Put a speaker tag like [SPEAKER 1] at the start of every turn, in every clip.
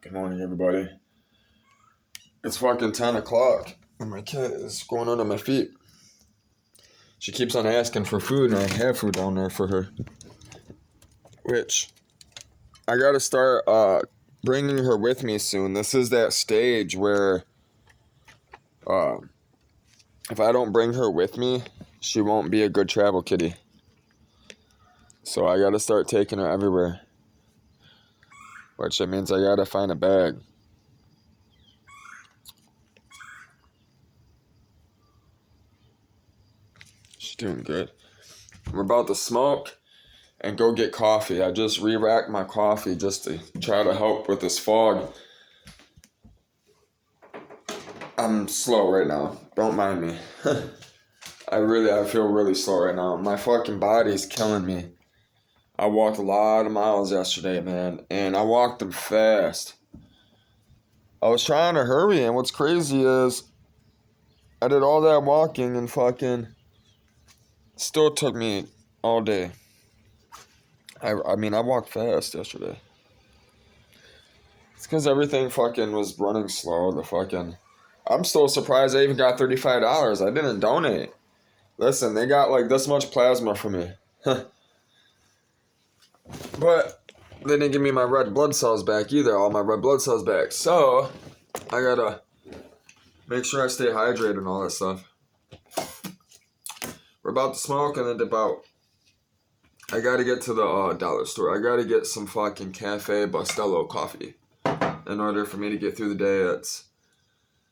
[SPEAKER 1] Good morning, everybody. It's fucking 10 o'clock, and my cat is going under my feet. She keeps on asking for food, and I have food down there for her. Which, I gotta start bringing her with me soon. This is that stage where if I don't bring her with me, she won't be a good travel kitty. So I gotta start taking her everywhere. Which that means I gotta find a bag. She's doing good. We're about to smoke and go get coffee. I just re-racked my coffee just to try to help with this fog. I'm slow right now. Don't mind me. I feel really slow right now. My fucking body's killing me. I walked a lot of miles yesterday, man, and I walked them fast. I was trying to hurry, and what's crazy is I did all that walking and fucking still took me all day. I mean, I walked fast yesterday. It's because everything fucking was running slow. I'm still surprised I even got $35. I didn't donate. Listen, they got like this much plasma for me. But they didn't give me my red blood cells back either. All my red blood cells back. So, I gotta make sure I stay hydrated and all that stuff. We're about to smoke and then dip out. I gotta get to the dollar store. I gotta get some fucking Cafe Bustelo coffee. In order for me to get through the day,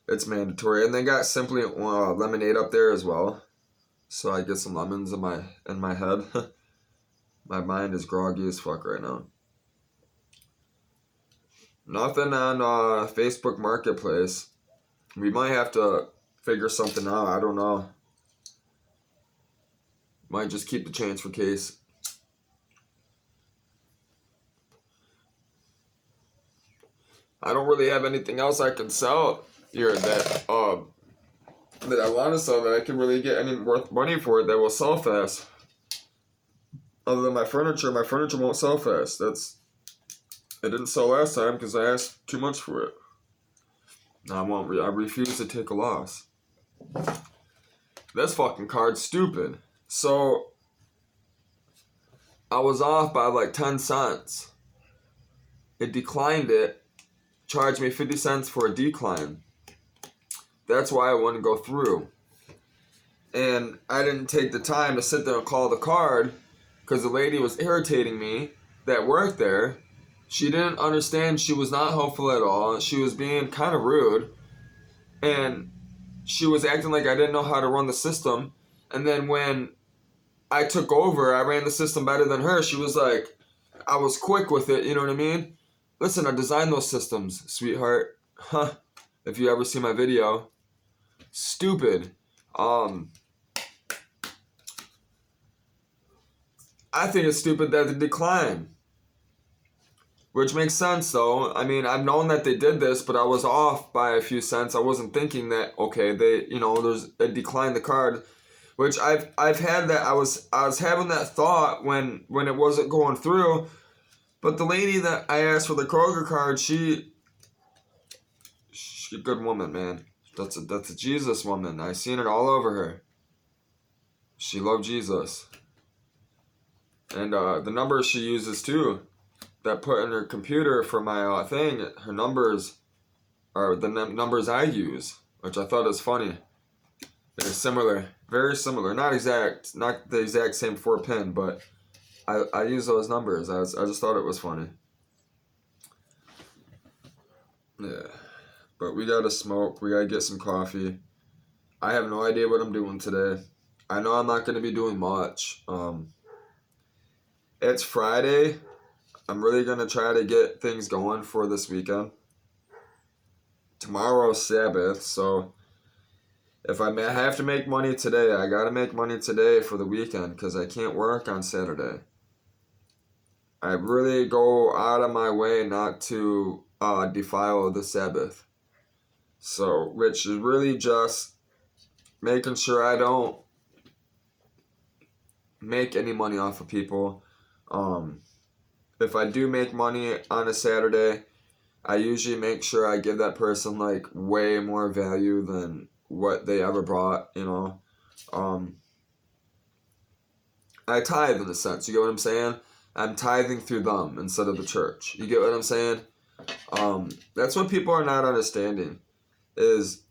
[SPEAKER 1] it's mandatory. And they got Simply lemonade up there as well. So I get some lemons in my head. My mind is groggy as fuck right now. Nothing on Facebook Marketplace. We might have to figure something out. I don't know. Might just keep the change for case. I don't really have anything else I can sell here that I want to sell that I can really get any worth money for it that will sell fast. Other than my furniture won't sell fast. It didn't sell last time because I asked too much for it. I refuse to take a loss. This fucking card's stupid. So, I was off by like 10 cents. It declined it, charged me 50 cents for a decline. That's why I wouldn't go through. And I didn't take the time to sit there and call the card because the lady was irritating me that worked there. She didn't understand. She was not helpful at all. She was being kind of rude. And she was acting like I didn't know how to run the system. And then when I took over, I ran the system better than her. She was like, I was quick with it, you know what I mean? Listen, I designed those systems, sweetheart. Huh. If you ever see my video. Stupid. I think it's stupid that they decline. Which makes sense, though. I mean, I've known that they did this, but I was off by a few cents. I wasn't thinking that, okay, they declined the card. Which I've had that. I was having that thought when it wasn't going through. But the lady that I asked for the Kroger card, she's a good woman, man. That's a Jesus woman. I seen it all over her. She loved Jesus. And the numbers she uses too, that put in her computer for my thing, her numbers are the numbers I use, which I thought is funny. They're similar, very similar. Not the exact same 4-pin, but I use those numbers. I just thought it was funny. Yeah, but we gotta smoke. We gotta get some coffee. I have no idea what I'm doing today. I know I'm not gonna be doing much. It's Friday. I'm really gonna try to get things going for this weekend. Tomorrow's Sabbath, so if I have to make money today, I gotta make money today for the weekend because I can't work on Saturday. I really go out of my way not to defile the Sabbath. So, which is really just making sure I don't make any money off of people. If I do make money on a Saturday, I usually make sure I give that person like way more value than what they ever brought, you know. I tithe in a sense, you get what I'm saying? I'm tithing through them instead of the church. You get what I'm saying? That's what people are not understanding is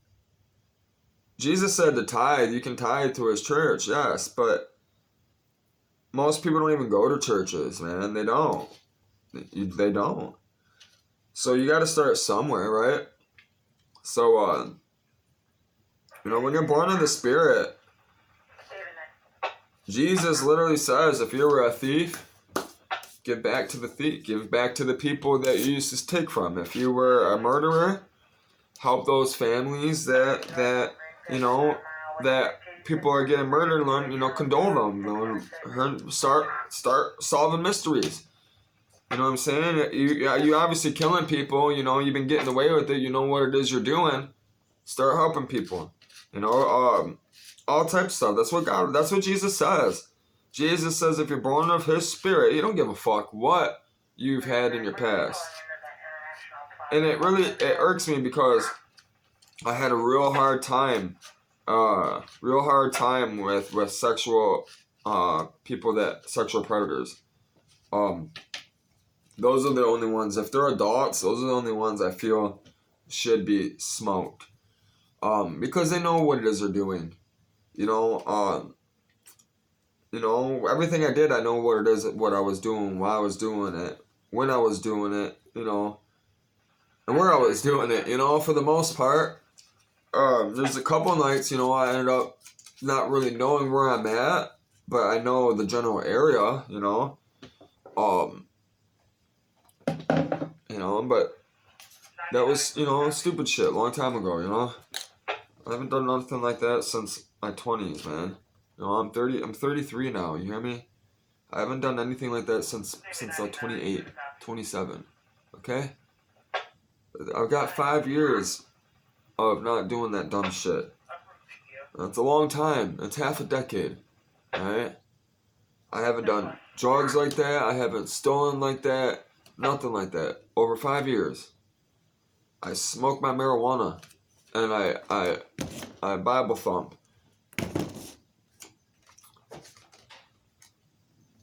[SPEAKER 1] Jesus said to tithe, you can tithe to his church, yes, but most people don't even go to churches, man. They don't. They don't. So you got to start somewhere, right? So, when you're born of the Spirit, Jesus literally says, if you were a thief, give back to the thief. Give back to the people that you used to take from. If you were a murderer, help those families that people are getting murdered and, condole them. Start solving mysteries. You know what I'm saying? You obviously killing people, you've been getting away with it, you know what it is you're doing. Start helping people. All types of stuff. That's what Jesus says. Jesus says if you're born of his Spirit, you don't give a fuck what you've had in your past. And it irks me because I had a real hard time with sexual sexual predators. Those are the only ones, if they're adults, those are the only ones I feel should be smoked. Because they know what it is they're doing. Everything I did, I know what it is, what I was doing, why I was doing it, when I was doing it, and where I was doing it, for the most part. There's a couple nights, I ended up not really knowing where I'm at, but I know the general area, but that was, stupid shit a long time ago, I haven't done nothing like that since my 20s, man. I'm 33 now, you hear me? I haven't done anything like that since like 28, 27, okay? I've got 5 years of not doing that dumb shit. That's a long time. It's half a decade, alright? I haven't done drugs like that. I haven't stolen like that. Nothing like that. Over 5 years. I smoke my marijuana. And I Bible thump.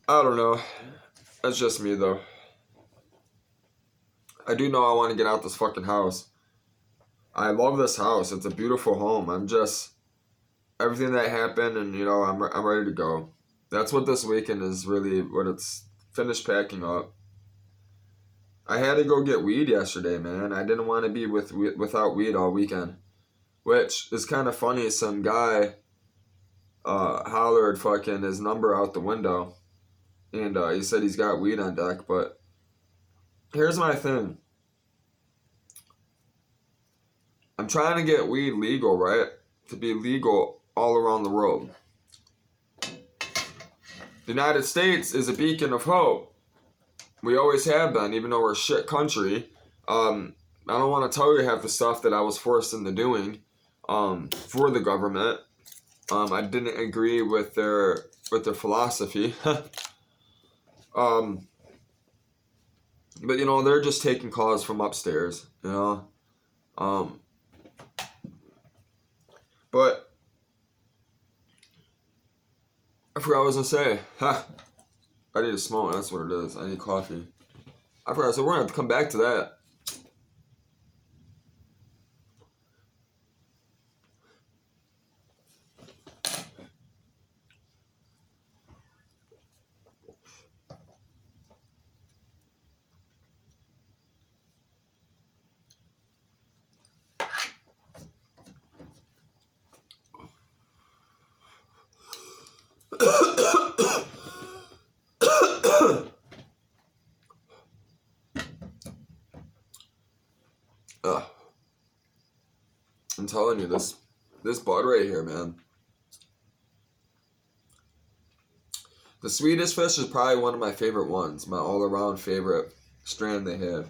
[SPEAKER 1] I don't know. That's just me, though. I do know I want to get out this fucking house. I love this house. It's a beautiful home. I'm just... Everything that happened, and, I'm ready to go. That's what this weekend is really, what it's finished packing up. I had to go get weed yesterday, man. I didn't want to be without weed all weekend. Which is kind of funny. Some guy hollered fucking his number out the window. And he said he's got weed on deck. But here's my thing. I'm trying to get weed legal, right? To be legal all around the world. The United States is a beacon of hope. We always have been, even though we're a shit country. I don't want to tell you half the stuff that I was forced into doing for the government. I didn't agree with their philosophy. But they're just taking calls from upstairs, But I forgot what I was gonna say. I need to smoke. That's what it is. I need coffee. I forgot. So we're gonna have to come back to that. I'm telling you, this bud right here, man. The Swedish Fish is probably one of my favorite ones. My all-around favorite strand they have.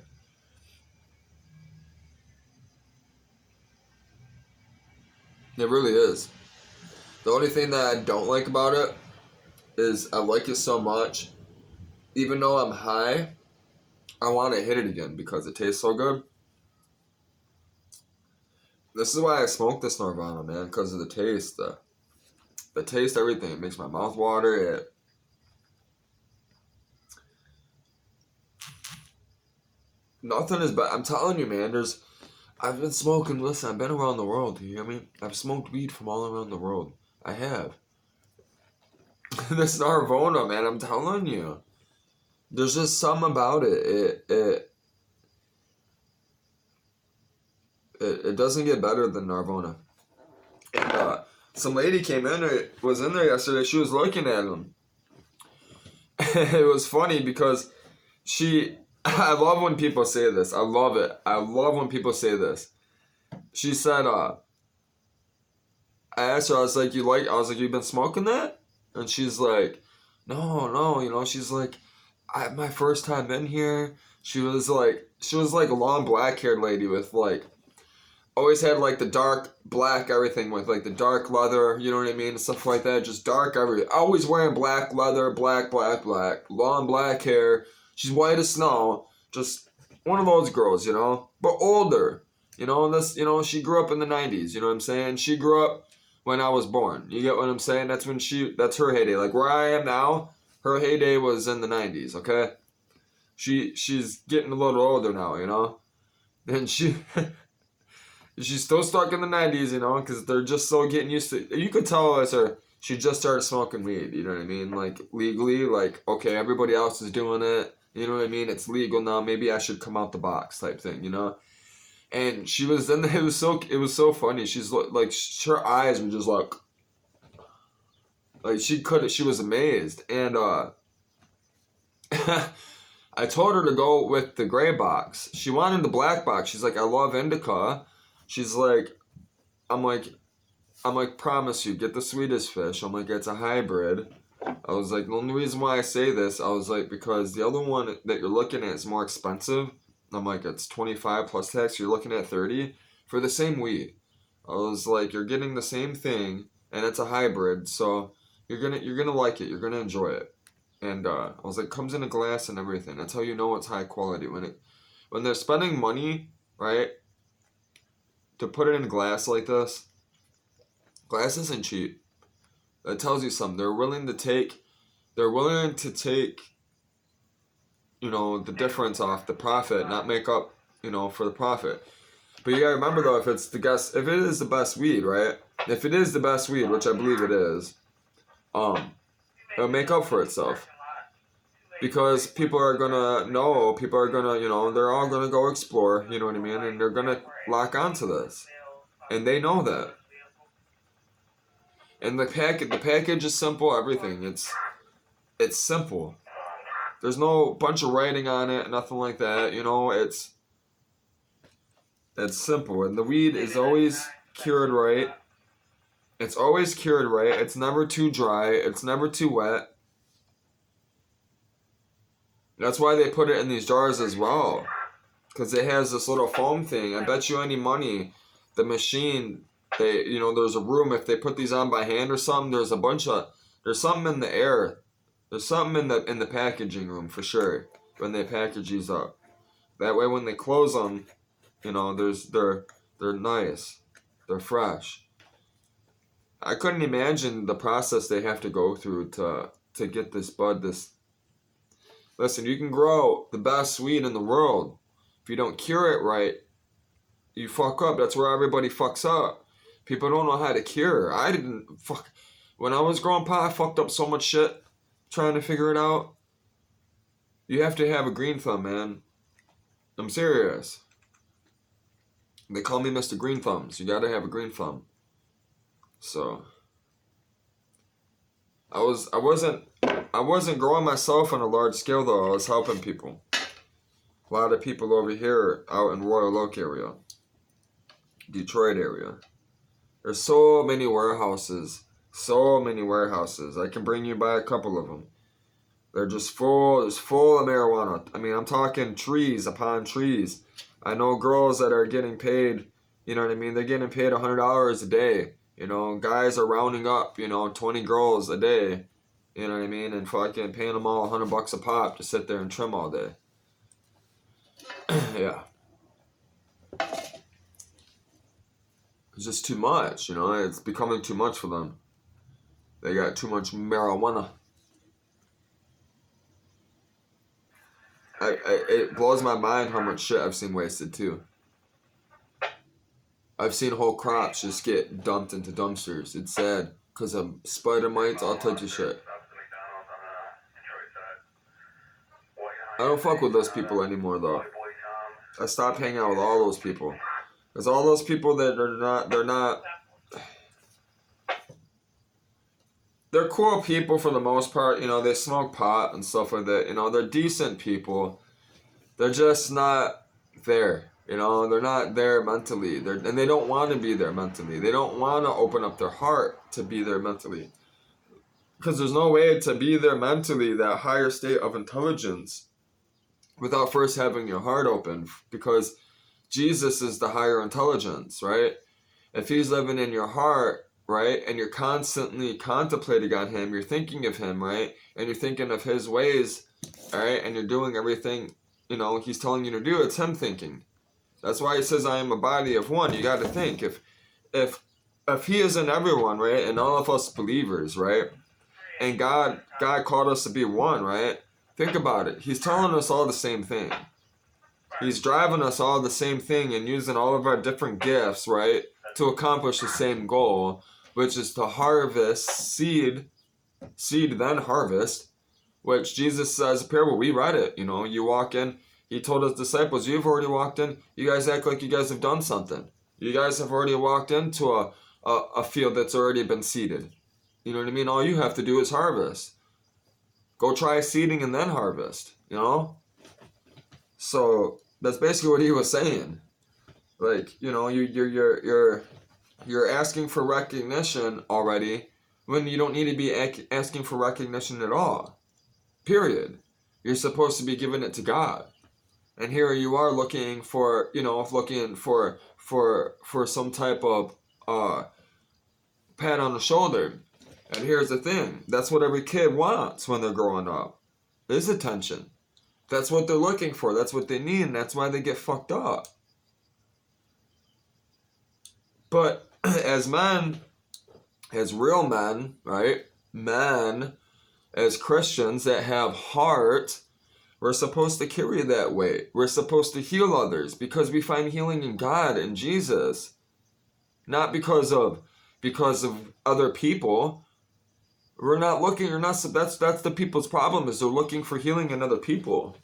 [SPEAKER 1] It really is. The only thing that I don't like about it is I like it so much. Even though I'm high, I want to hit it again because it tastes so good. This is why I smoke this Nirvana, man, because of the taste. The taste, everything. It makes my mouth water. Nothing is bad. I'm telling you, man. I've been smoking. Listen, I've been around the world. You hear me? I've smoked weed from all around the world. I have. This Nirvana, man. I'm telling you. There's just something about it. It doesn't get better than Nirvana. And some lady was in there yesterday. She was looking at him. It was funny because I love when people say this. I love it. I love when people say this. She said, I asked her, I was like, you've been smoking that? And she's like, no, she's like, my first time in here. She was like a long black haired lady with like, always had like the dark black everything with like the dark leather, you know what I mean, and stuff like that, just dark everything. Always wearing black leather, black, long black hair. She's white as snow, just one of those girls, but older, she grew up in the 90s, you know what I'm saying? She grew up when I was born. You get what I'm saying? That's her heyday. Like where I am now, her heyday was in the 90s, okay? She's getting a little older now, and she's still stuck in the 90s, because they're just so getting used to it. You could tell she just started smoking weed, you know what I mean? Like, legally, like, okay, everybody else is doing it, you know what I mean? It's legal now, maybe I should come out the box type thing, And she was in it was so funny. She's like, her eyes were just like she was amazed. And, I told her to go with the gray box. She wanted the black box. She's like, I love indica. She's like, I'm like, promise you, get the Swedish fish. I'm like, it's a hybrid. I was like, the only reason why I say this, I was like, because the other one that you're looking at is more expensive. I'm like, it's 25 plus tax. You're looking at 30 for the same weed. I was like, you're getting the same thing, and it's a hybrid, so you're gonna like it. You're gonna enjoy it. And I was like, comes in a glass and everything. That's how you know it's high quality when they're spending money, right? To put it in glass like this, glass isn't cheap. That tells you something. They're willing to take, the difference off the profit, not make up, for the profit. But you gotta remember though, if it is the best weed, right? If it is the best weed, which I believe it is, it'll make up for itself. Because people are gonna, they're all gonna go explore, you know what I mean? And they're gonna lock onto this. And they know that. And the package is simple, everything. It's simple. There's no bunch of writing on it, nothing like that, it's simple. And the weed is always cured right. It's always cured right. It's never too dry. It's never too wet. That's why they put it in these jars as well. Because it has this little foam thing. I bet you any money, the machine, there's a room, if they put these on by hand or something, there's something in the air. There's something in the packaging room for sure when they package these up. That way when they close them, they're nice. They're fresh. I couldn't imagine the process they have to go through to get this bud. Listen, you can grow the best weed in the world. If you don't cure it right, you fuck up. That's where everybody fucks up. People don't know how to cure. When I was growing pot, I fucked up so much shit trying to figure it out. You have to have a green thumb, man. I'm serious. They call me Mr. Green Thumbs. You gotta have a green thumb. So I wasn't growing myself on a large scale though. I was helping people. A lot of people over here out in Royal Oak area, Detroit area. There's so many warehouses. I can bring you by a couple of them. They're just full. It's full of marijuana. I mean, I'm talking trees upon trees. I know girls that are getting paid. You know what I mean? They're getting paid $100 a day. Guys are rounding up, 20 girls a day, you know what I mean, and fucking paying them all $100 a pop to sit there and trim all day. Yeah. It's just too much, it's becoming too much for them. They got too much marijuana. It blows my mind how much shit I've seen wasted too. I've seen whole crops just get dumped into dumpsters. It's sad because of spider mites, all types of shit. I don't fuck with those people anymore though. I stopped hanging out with all those people. Because all those people that they're cool people for the most part. They smoke pot and stuff like that. They're decent people. They're just not there. They're not there mentally. And they don't want to be there mentally. They don't want to open up their heart to be there mentally. Because there's no way to be there mentally, that higher state of intelligence, without first having your heart open. Because Jesus is the higher intelligence, right? If he's living in your heart, right, and you're constantly contemplating on him, you're thinking of him, right, and you're thinking of his ways, all right, and you're doing everything, he's telling you to do, it's him thinking. That's why he says, I am a body of one. You got to think, if he is in everyone, right, and all of us believers, right, and God called us to be one, right, think about it. He's telling us all the same thing. He's driving us all the same thing and using all of our different gifts, right, to accomplish the same goal, which is to harvest seed then harvest, which Jesus says a parable. We read it. You walk in. He told his disciples, you've already walked in. You guys act like you guys have done something. You guys have already walked into a field that's already been seeded. You know what I mean? All you have to do is harvest. Go try seeding and then harvest. So that's basically what he was saying. Like, you're asking for recognition already when you don't need to be asking for recognition at all. Period. You're supposed to be giving it to God. And here you are looking for some type of pat on the shoulder. And here's the thing. That's what every kid wants when they're growing up. Is attention. That's what they're looking for. That's what they need. And that's why they get fucked up. But as men, as real men, right? Men, as Christians that have heart, we're supposed to carry that weight. We're supposed to heal others because we find healing in God and Jesus. Not because of other people. That's the people's problem, is they're looking for healing in other people.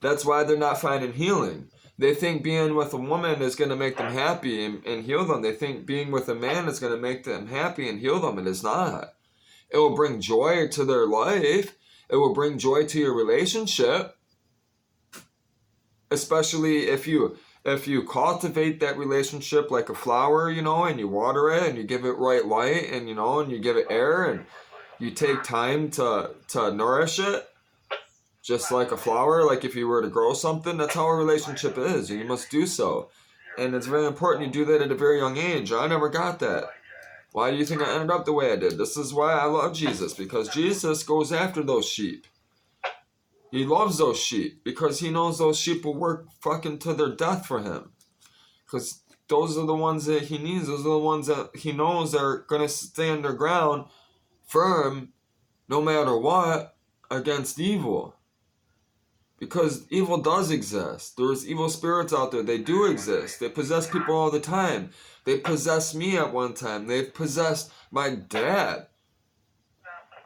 [SPEAKER 1] That's why they're not finding healing. They think being with a woman is going to make them happy and heal them. They think being with a man is going to make them happy and heal them. It is not. It will bring joy to their life. It will bring joy to your relationship. Especially if you cultivate that relationship like a flower, and you water it and you give it right light and, and you give it air and you take time to nourish it. Just like a flower, like if you were to grow something, that's how a relationship is. You must do so. And it's very important you do that at a very young age. I never got that. Why do you think I ended up the way I did? This is why I love Jesus, because Jesus goes after those sheep. He loves those sheep because he knows those sheep will work fucking to their death for him. Because those are the ones that he needs. Those are the ones that he knows are going to stand their ground firm no matter what against evil. Because evil does exist. There's evil spirits out there. They do exist. They possess people all the time. They possessed me at one time. They've possessed my dad.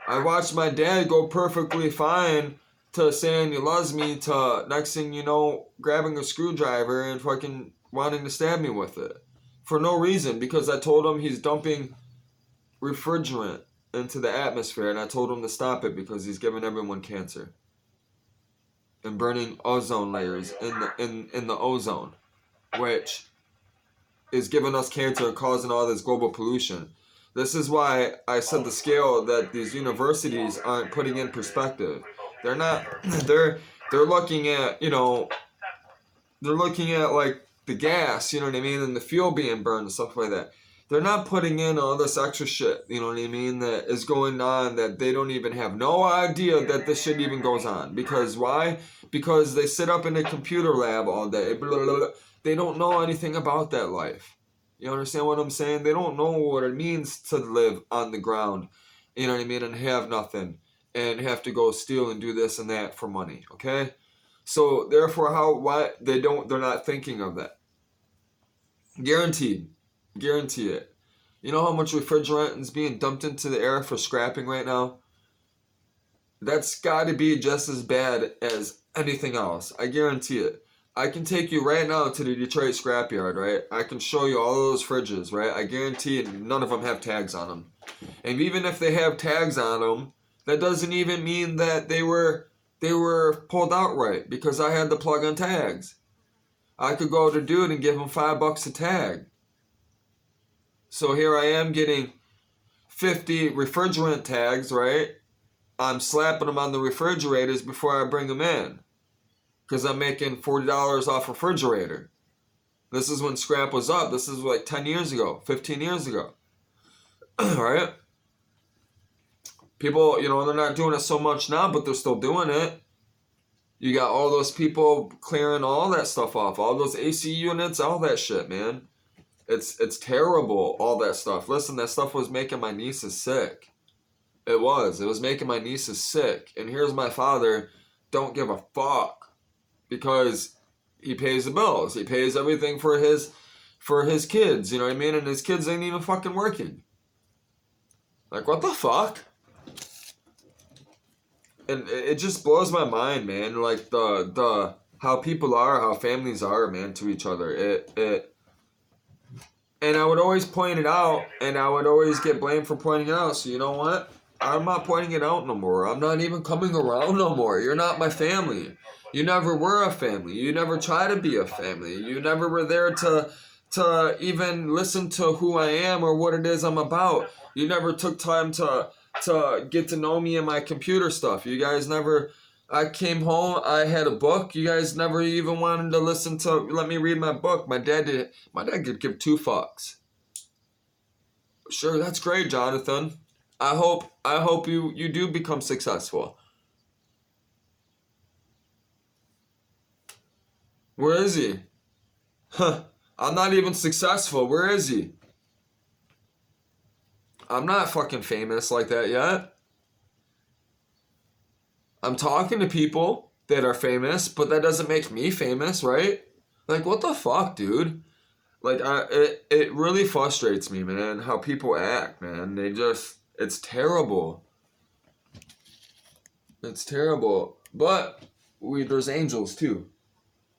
[SPEAKER 1] I watched my dad go perfectly fine to saying he loves me to next thing you know, grabbing a screwdriver and fucking wanting to stab me with it. For no reason. Because I told him he's dumping refrigerant into the atmosphere. And I told him to stop it because he's giving everyone cancer. And burning ozone layers in the ozone, which is giving us cancer and causing all this global pollution. This is why I said the scale that these universities aren't putting in perspective. They're not. They're looking at they're looking at like the gas, you know what I mean, and the fuel being burned and stuff like that. They're not putting in all this extra shit, you know what I mean, that is going on that they don't even have no idea that this shit even goes on. Because why? Because they sit up in a computer lab all day. Blah, blah, blah. They don't know anything about that life. You understand what I'm saying? They don't know what it means to live on the ground, you know what I mean, and have nothing and have to go steal and do this and that for money, okay? So therefore, why they're not thinking of that. Guaranteed. Guarantee it. You know how much refrigerant is being dumped into the air for scrapping right now? That's got to be just as bad as anything else. I guarantee it. I can take you right now to the Detroit scrapyard, right? I can show you all those fridges, right? I guarantee it, none of them have tags on them. And even if they have tags on them, that doesn't even mean that they were pulled out right, because I had the plug on tags. I could go to dude and give him $5 a tag. So here I am getting 50 refrigerant tags, right? I'm slapping them on the refrigerators before I bring them in, because I'm making $40 off refrigerator. This is when scrap was up. This is like 10 years ago, 15 years ago. Right? People, they're not doing it so much now, but they're still doing it. You got all those people clearing all that stuff off, all those AC units, all that shit, man. It's terrible, all that stuff. Listen, that stuff was making my nieces sick. It was making my nieces sick. And here's my father, don't give a fuck, because he pays the bills. He pays everything for his kids, you know what I mean? And his kids ain't even fucking working. Like, what the fuck? And it just blows my mind, man. Like the how people are, how families are, man, to each other. And I would always point it out, and I would always get blamed for pointing it out. So you know what? I'm not pointing it out no more. I'm not even coming around no more. You're not my family. You never were a family. You never try to be a family. You never were there to even listen to who I am or what it is I'm about. You never took time to get to know me and my computer stuff. You guys never... I came home, I had a book. You guys never even wanted to let me read my book. My dad could give two fucks. Sure, that's great, Jonathan. I hope you do become successful. Where is he? Huh. I'm not even successful. Where is he? I'm not fucking famous like that yet. I'm talking to people that are famous, but that doesn't make me famous, right? Like, what the fuck, dude? Like, it really frustrates me, man, how people act, man. It's terrible. It's terrible. But there's angels, too.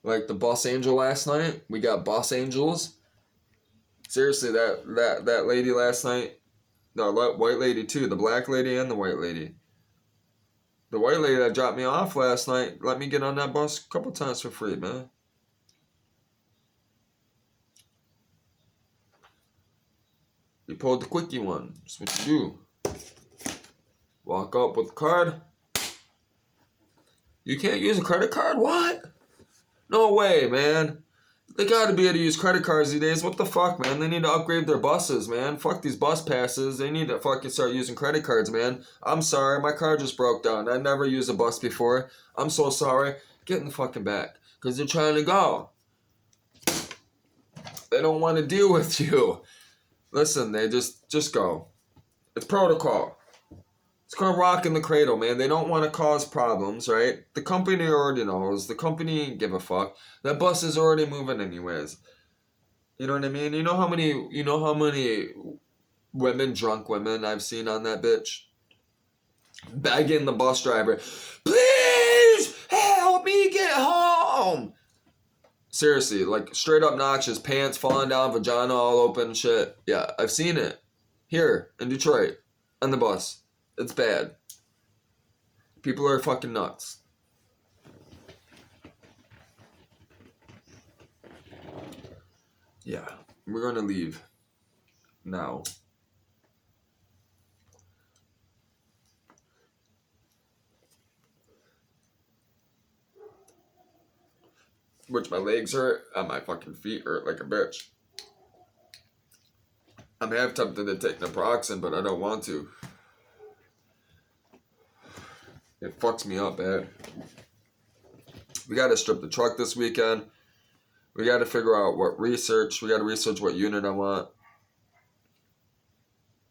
[SPEAKER 1] Like the Boss Angel last night. We got Boss Angels. Seriously, that lady last night, the white lady, too, the black lady and the white lady. The white lady that dropped me off last night let me get on that bus a couple times for free, man. You pulled the quickie one. That's what you do. Walk up with a card. You can't use a credit card? What? No way, man. They gotta be able to use credit cards these days. What the fuck, man? They need to upgrade their buses, man. Fuck these bus passes. They need to fucking start using credit cards, man. I'm sorry, my car just broke down. I never used a bus before. I'm so sorry. Get in the fucking back. Because they're trying to go. They don't want to deal with you. Listen, they just go. It's protocol. It's called rocking the cradle, man. They don't want to cause problems, right? The company already knows. The company ain't give a fuck. That bus is already moving anyways. You know what I mean? You know how many drunk women I've seen on that bitch? Begging the bus driver, please help me get home. Seriously, like straight up noxious, pants falling down, vagina all open, shit. Yeah, I've seen it. Here, in Detroit. On the bus. It's bad. People are fucking nuts. Yeah, we're gonna leave now. Which my legs hurt and my fucking feet hurt like a bitch. I'm half tempted to take naproxen, but I don't want to. It fucks me up bad. We got to strip the truck this weekend. We got to figure out we got to research what unit I want.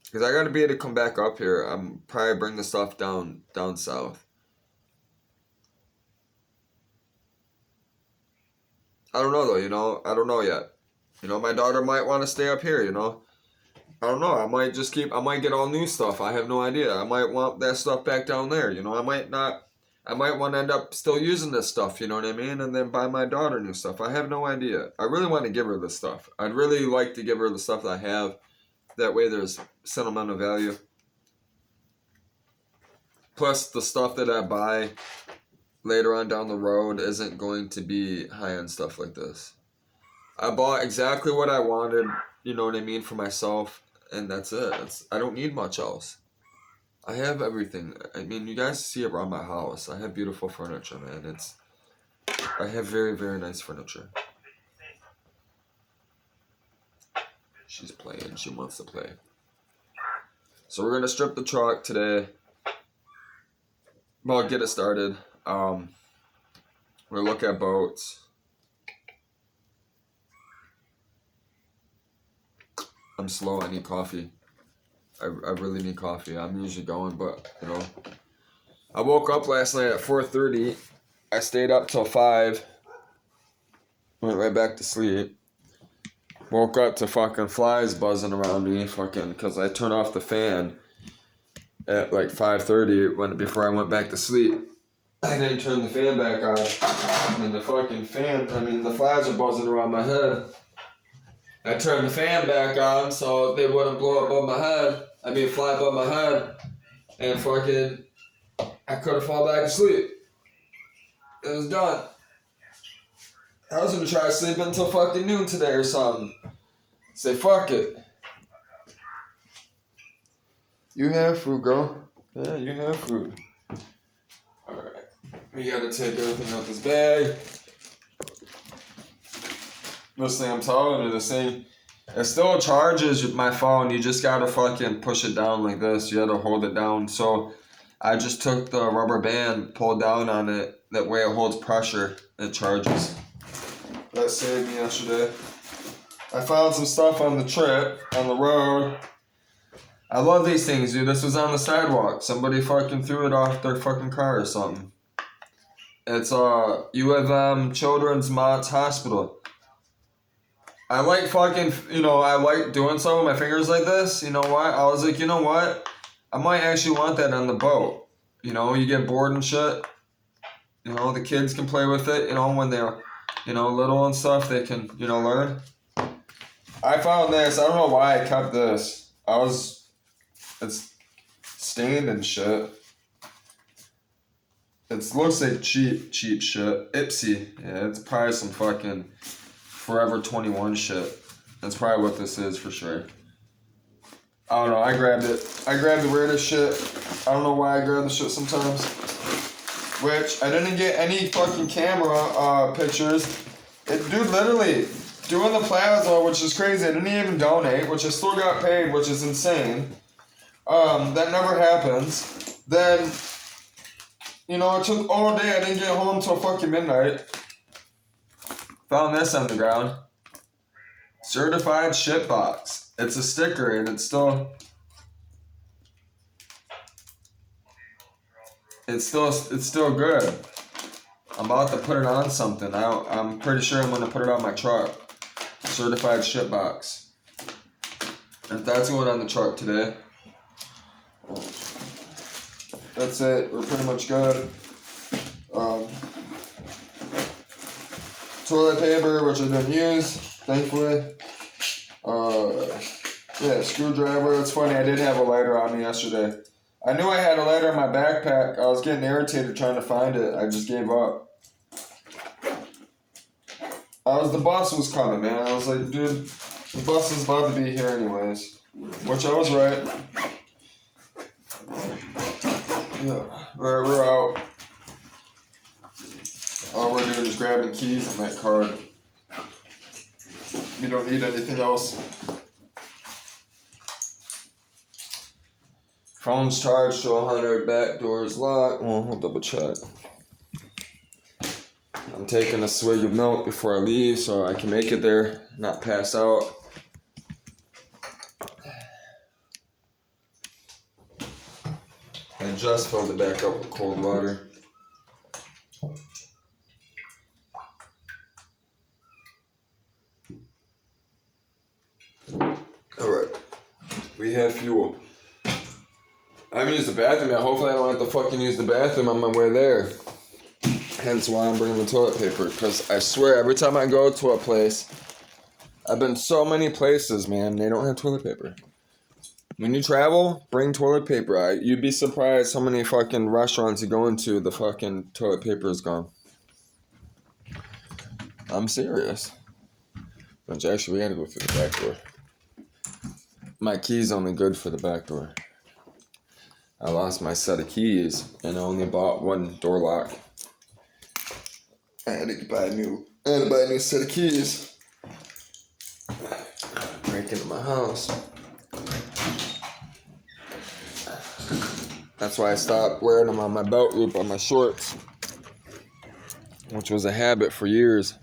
[SPEAKER 1] Because I got to be able to come back up here. I'm probably bring the stuff down south. I don't know though, I don't know yet. My daughter might want to stay up here, I don't know. I might get all new stuff. I have no idea. I might want that stuff back down there. I might not. I might want to end up still using this stuff, you know what I mean? And then buy my daughter new stuff. I have no idea. I really want to give her this stuff. I'd really like to give her the stuff that I have. That way there's sentimental value. Plus the stuff that I buy later on down the road isn't going to be high-end stuff like this. I bought exactly what I wanted, you know what I mean, for myself. And that's it. I don't need much else. I have everything. I mean, you guys see around my house. I have beautiful furniture, man. I have very, very nice furniture. She's playing. She wants to play. So we're going to strip the truck today. Well, get it started. We're going to look at boats. I'm slow. I need coffee. I really need coffee. I'm usually going, but, I woke up last night at 4:30. I stayed up till 5. Went right back to sleep. Woke up to fucking flies buzzing around me, because I turned off the fan at like 5:30 before I went back to sleep. I didn't turn the fan back on. And the flies are buzzing around my head. I turned the fan back on so they wouldn't blow above my head. Fly above my head. And I couldn't fall back asleep. It was done. I was gonna try to sleep until fucking noon today or something. Say fuck it. You have food, girl. Yeah, you have food. Alright. We gotta take everything out this bag. This thing, I'm telling you, this thing, it still charges my phone. You just gotta fucking push it down like this. You gotta hold it down. So I just took the rubber band, pulled down on it. That way it holds pressure. It charges. That saved me yesterday. I found some stuff on the trip, on the road. I love these things, dude. This was on the sidewalk. Somebody fucking threw it off their fucking car or something. It's U of M Children's Mott's Hospital. I like I like doing some with my fingers like this. You know what? I was like, you know what? I might actually want that on the boat. You get bored and shit. The kids can play with it, when they're, little and stuff, they can, learn. I found this. I don't know why I kept this. It's stained and shit. It looks like cheap shit. Ipsy. Yeah, it's probably some fucking Forever 21 shit. That's probably what this is for sure. I don't know. I grabbed it. I grabbed the weirdest shit. I don't know why I grab the shit sometimes. Which, I didn't get any fucking camera pictures. Dude, literally, doing the plaza, which is crazy. I didn't even donate, which I still got paid, which is insane. That never happens. Then, it took all day. I didn't get home till fucking midnight. Found this on the ground. Certified shit box. It's a sticker and it's still good. I'm about to put it on something. I'm pretty sure I'm gonna put it on my truck. Certified shit box. If that's going on the truck today. That's it. We're pretty much good. Toilet paper, which I didn't use, thankfully. Screwdriver. It's funny, I did have a lighter on me yesterday. I knew I had a lighter in my backpack. I was getting irritated trying to find it. I just gave up. The bus was coming, man. I was like, dude, the bus is about to be here anyways. Which I was right. Yeah, we're out. All we're doing is grabbing keys on that card. We don't need anything else. Phone's charged to 100, back door's locked. Well, we'll double check. I'm taking a swig of milk before I leave so I can make it there, not pass out. I just filled it back up with cold water. Alright. We have fuel. I haven't used the bathroom yet. Hopefully I don't have to fucking use the bathroom on my way there. Hence why I'm bringing the toilet paper. Because I swear, every time I go to a place, I've been so many places, man, they don't have toilet paper. When you travel, bring toilet paper. You'd be surprised how many fucking restaurants you go into, the fucking toilet paper is gone. I'm serious. But actually, we had to go through the back door. My key's only good for the back door. I lost my set of keys, and I only bought one door lock. I had to buy a new set of keys. Break into my house. That's why I stopped wearing them on my belt loop on my shorts, which was a habit for years.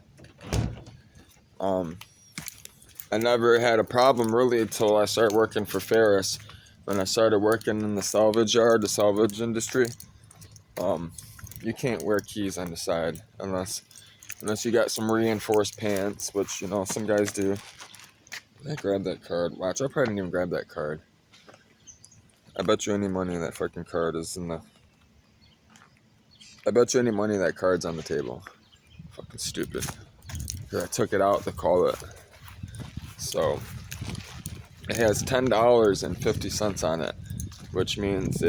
[SPEAKER 1] I never had a problem really until I started working for Ferris. When I started working in the salvage yard, the salvage industry, you can't wear keys on the side unless you got some reinforced pants, which, you know, some guys do. I grabbed that card. Watch, I probably didn't even grab that card. I bet you any money that fucking card is in the... I bet you any money that card's on the table. Fucking stupid. Here, I took it out to call it. So, it has $10.50 on it, which means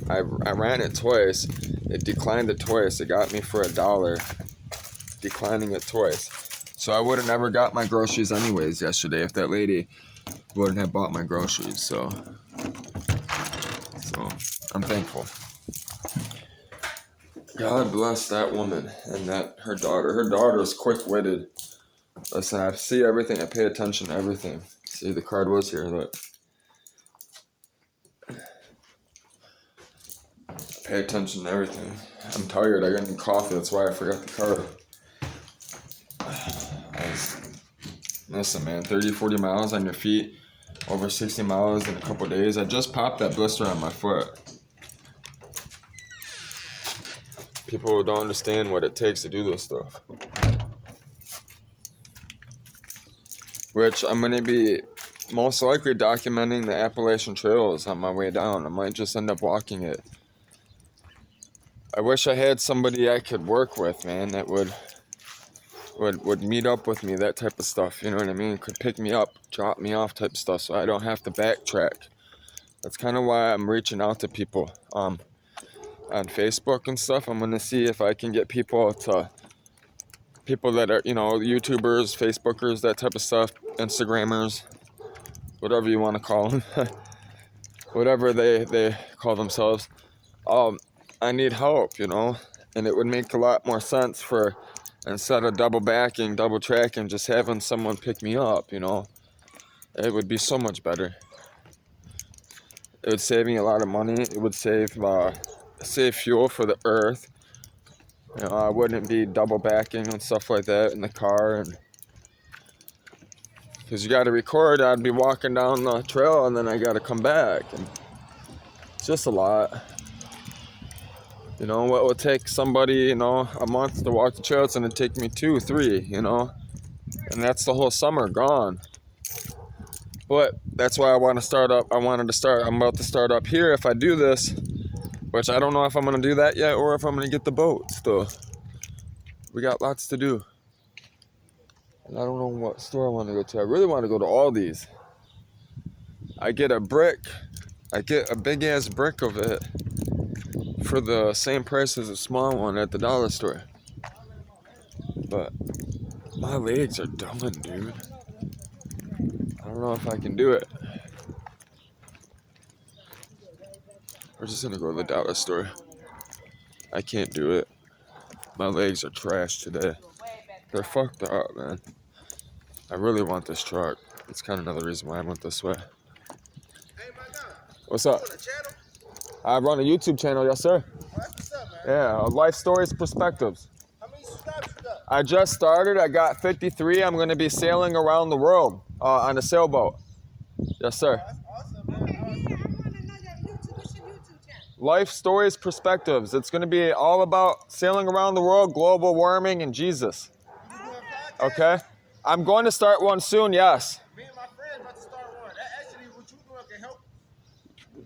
[SPEAKER 1] I ran it twice. It declined it twice. It got me for $1, declining it twice. So I would have never got my groceries anyways yesterday if that lady wouldn't have bought my groceries. So I'm thankful. God bless that woman and her daughter. Her daughter is quick-witted. Listen, I see everything. I pay attention to everything. See, the card was here. Look. Pay attention to everything. I'm tired. I got any coffee. That's why I forgot the card. Listen, man, 30, 40 miles on your feet, over 60 miles in a couple days. I just popped that blister on my foot. People don't understand what it takes to do this stuff. Which I'm going to be most likely documenting the Appalachian Trails on my way down. I might just end up walking it. I wish I had somebody I could work with, man, that would meet up with me, that type of stuff, you know what I mean? Could pick me up, drop me off type of stuff, so I don't have to backtrack. That's kind of why I'm reaching out to people on Facebook and stuff. I'm going to see if I can get people that are, you know, YouTubers, Facebookers, that type of stuff, Instagrammers, whatever you want to call them, whatever they call themselves. I need help, you know, and it would make a lot more sense for, instead of double tracking, just having someone pick me up, you know. It would be so much better. It would save me a lot of money. It would save fuel for the earth. You know, I wouldn't be double backing and stuff like that in the car, and because you got to record, I'd be walking down the trail and then I got to come back, and it's just a lot. You know, what would take somebody, you know, a month to walk the trail, it's going to take me 2, 3, you know, and that's the whole summer gone. But that's why I wanted to start. I'm about to start up here if I do this, which I don't know if I'm going to do that yet or if I'm going to get the boat still. We got lots to do. And I don't know what store I want to go to. I really want to go to Aldi's. I get a big ass brick of it for the same price as a small one at the dollar store. But my legs are done, dude. I don't know if I can do it. We're just gonna go to the dollar store. I can't do it. My legs are trash today. They're fucked up, man. I really want this truck. It's kind of another reason why I went this way. What's up? I run a YouTube channel, yes sir.
[SPEAKER 2] What's up, man?
[SPEAKER 1] Yeah, Life Stories Perspectives.
[SPEAKER 2] How many subscribers you got?
[SPEAKER 1] I just started. I got 53. I'm going to be sailing around the world on a sailboat. Yes, sir.
[SPEAKER 2] That's awesome, man.
[SPEAKER 3] Okay, yeah, I want to know your YouTube. What's your YouTube channel?
[SPEAKER 1] Life Stories Perspectives. It's going to be all about sailing around the world, global warming, and Jesus.
[SPEAKER 2] You doing podcasts?
[SPEAKER 1] Okay? I'm going to start one soon, yes.
[SPEAKER 2] Me and my friend about to start one. Actually, what you doing can help.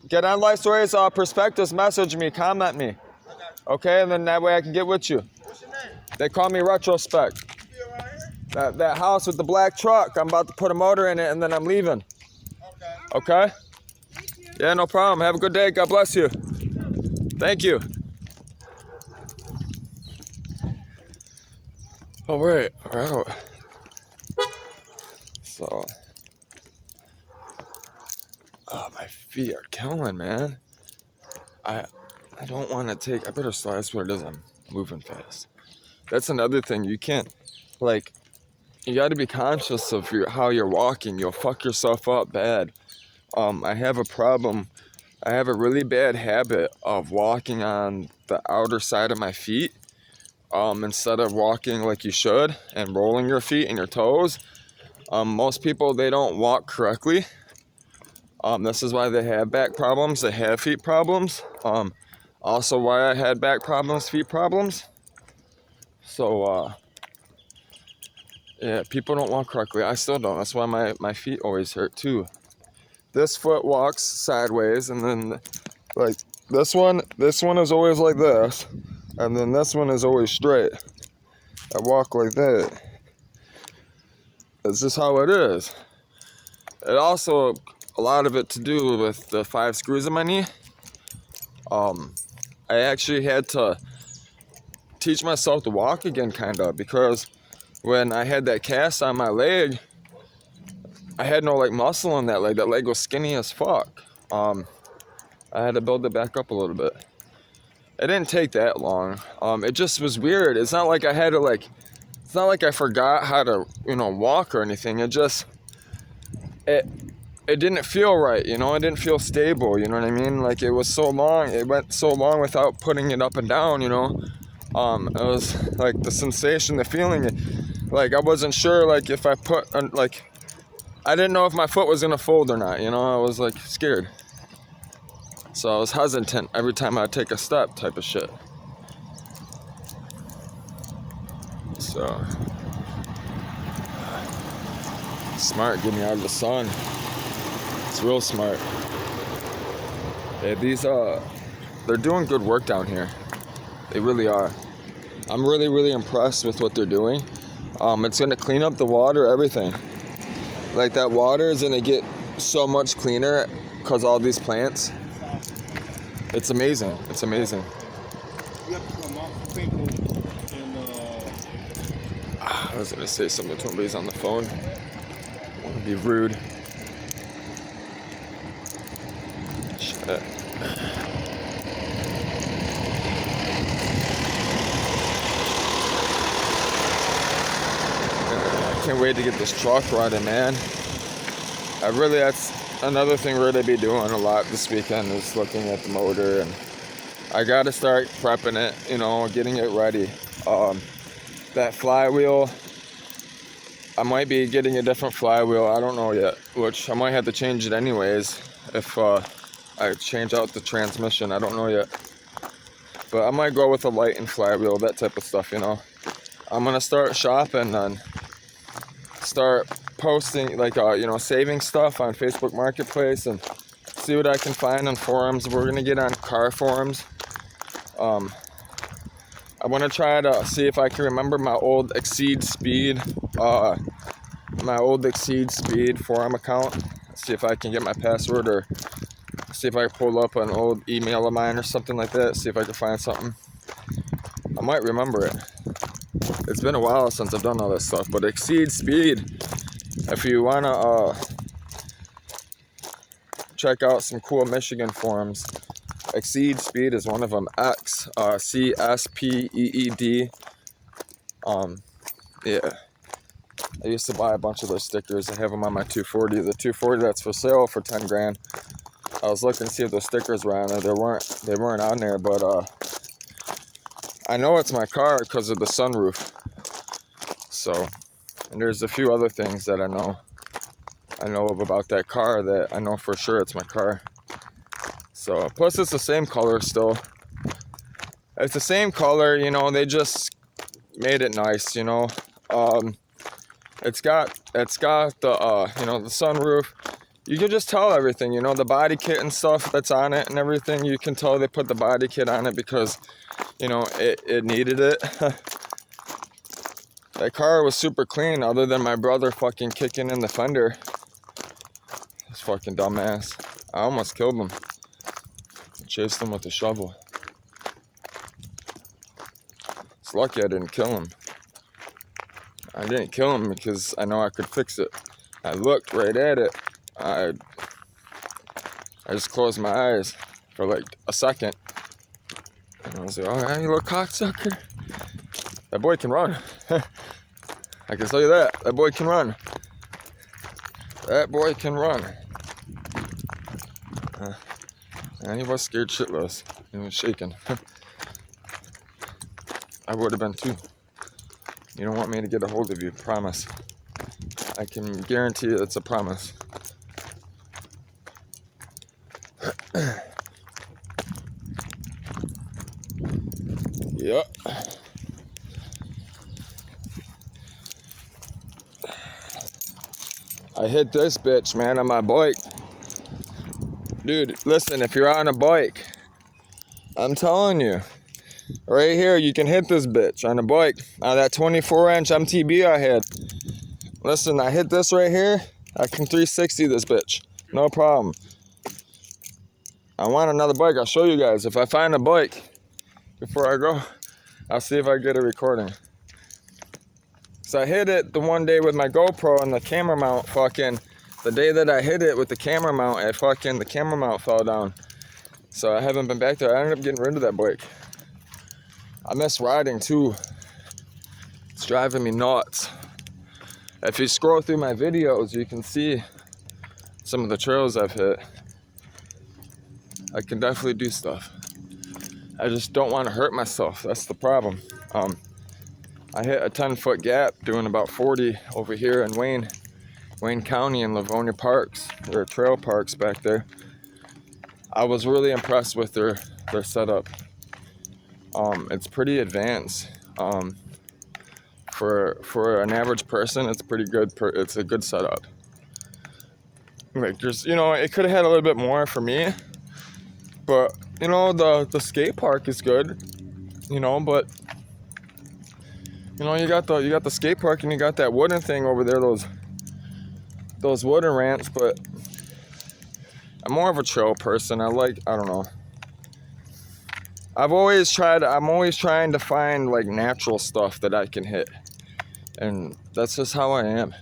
[SPEAKER 1] Get on Life Stories Perspectives, message me, comment me.
[SPEAKER 2] I got you.
[SPEAKER 1] Okay? And then that way I can get with you.
[SPEAKER 2] What's your name?
[SPEAKER 1] They call me Retrospect.
[SPEAKER 2] You be around here?
[SPEAKER 1] That house with the black truck, I'm about to put a motor in it and then I'm leaving.
[SPEAKER 2] Okay.
[SPEAKER 1] Okay?
[SPEAKER 3] Thank you.
[SPEAKER 1] Yeah, no problem. Have a good day. God bless you. Thank you. All right. So, my feet are killing, man. I don't want to take. I better slow. That's what it is. I'm moving fast. That's another thing. You can't, like, you got to be conscious of how you're walking. You'll fuck yourself up bad. I have a problem. I have a really bad habit of walking on the outer side of my feet instead of walking like you should and rolling your feet and your toes. Most people, they don't walk correctly. This is why they have back problems. They have feet problems. Also why I had back problems, feet problems. So, yeah, people don't walk correctly. I still don't. That's why my feet always hurt too. This foot walks sideways, and then like this one is always like this, and then this one is always straight. I walk like that. That's just how it is. It also, a lot of it to do with the 5 screws in my knee. I actually had to teach myself to walk again, kind of, because when I had that cast on my leg, I had no like muscle in that leg. That leg was skinny as fuck. I had to build it back up a little bit. It didn't take that long. It just was weird. It's not like I had to it's not like I forgot how to, walk or anything. It didn't feel right, It didn't feel stable, you know what I mean? Like it was so long. It went so long without putting it up and down, It was like the sensation, the feeling. Like I wasn't sure, like if I put, I didn't know if my foot was gonna fold or not, I was like scared. So I was hesitant every time I take a step, type of shit. So smart, get me out of the sun. It's real smart. Yeah, they're doing good work down here. They really are. I'm really, really impressed with what they're doing. It's gonna clean up the water, everything. Like that water is gonna get so much cleaner because all these plants. It's amazing. It's amazing.
[SPEAKER 2] You have to come off the people and
[SPEAKER 1] I was gonna say something to him, but he's on the phone. I want to be rude. Shit. I can't wait to get this truck running, man. That's another thing we're gonna be doing a lot this weekend is looking at the motor, and I gotta start prepping it, getting it ready. That flywheel, I might be getting a different flywheel. I don't know yet, which I might have to change it anyways if I change out the transmission. I don't know yet, but I might go with a light and flywheel, that type of stuff. I'm gonna start shopping and start posting, saving stuff on Facebook Marketplace and see what I can find on forums. We're gonna get on car forums. I want to try to see if I can remember my old Exceed Speed forum account. See if I can get my password, or see if I can pull up an old email of mine or something like that. See if I can find something. I might remember it. It's been a while since I've done all this stuff, but Exceed Speed, if you want to check out some cool Michigan forums, Exceed Speed is one of them. CSPEED. Yeah. I used to buy a bunch of those stickers. I have them on my 240. The 240 that's for sale for 10 grand. I was looking to see if the stickers were on it. They weren't on there, but I know it's my car because of the sunroof. So, and there's a few other things that I know of about that car that I know for sure it's my car. So, plus it's the same color still. It's the same color, you know, they just made it nice, you know. It's got the you know, the sunroof. You can just tell everything, you know, the body kit and stuff that's on it and everything. You can tell they put the body kit on it because, you know, it needed it. That car was super clean other than my brother fucking kicking in the fender. This fucking dumbass. I almost killed him. Chased him with a shovel. It's lucky I didn't kill him. I didn't kill him because I know I could fix it. I looked right at it. I just closed my eyes for like a second. And I was like, oh, yeah, you little cocksucker. That boy can run. I can tell you that. That boy can run. That boy can run. And he was scared shitless. He was shaking. I would have been too. You don't want me to get a hold of you, promise. I can guarantee you it's a promise. Yep. I hit this bitch, man, on my bike. Dude, listen, if you're on a bike, I'm telling you, right here, you can hit this bitch on a bike. On that 24-inch MTB I had. Listen, I hit this right here. I can 360 this bitch. No problem. I want another bike. I'll show you guys. If I find a bike before I go, I'll see if I get a recording. So I hit it the one day with my GoPro and the camera mount fucking, the day that I hit it with the camera mount, the camera mount fell down. So I haven't been back there. I ended up getting rid of that bike. I miss riding too. It's driving me nuts. If you scroll through my videos, you can see some of the trails I've hit. I can definitely do stuff. I just don't want to hurt myself. That's the problem. I hit a 10-foot gap doing about 40 over here in Wayne County in Livonia Parks. There are trail parks back there. I was really impressed with their setup. It's pretty advanced. For an average person, it's pretty good. It's a good setup. Like, there's, you know, it could have had a little bit more for me, but you know, the skate park is good. You know, but you know, you got the skate park and you got that wooden thing over there. Those wooden ramps, but I'm more of a trail person. I don't know. I'm always trying to find like natural stuff that I can hit. And that's just how I am.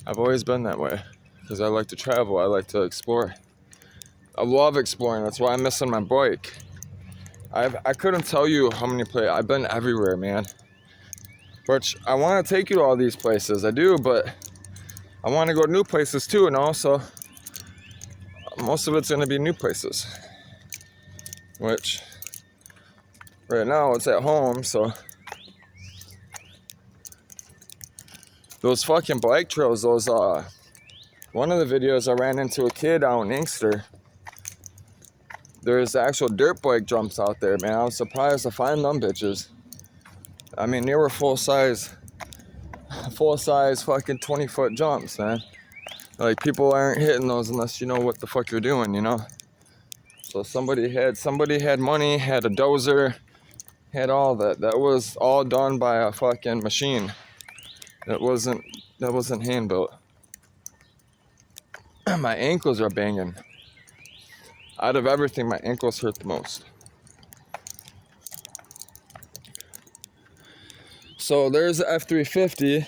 [SPEAKER 1] I've always been that way. Because I like to travel, I like to explore. I love exploring, that's why I'm missing my bike. I couldn't tell you how many places, I've been everywhere, man. Which, I want to take you to all these places, I do, but I want to go to new places too, and also, most of it's going to be new places. Which, right now it's at home, so. Those fucking bike trails, one of the videos I ran into a kid out in Inkster. There's actual dirt bike jumps out there, man. I was surprised to find them bitches. I mean, they were full size fucking 20-foot jumps, man. Like, people aren't hitting those unless you know what the fuck you're doing, you know? So somebody had money, had a dozer, had all that. That was all done by a fucking machine. That wasn't hand built. My ankles are banging. Out of everything, my ankles hurt the most. So there's the F350.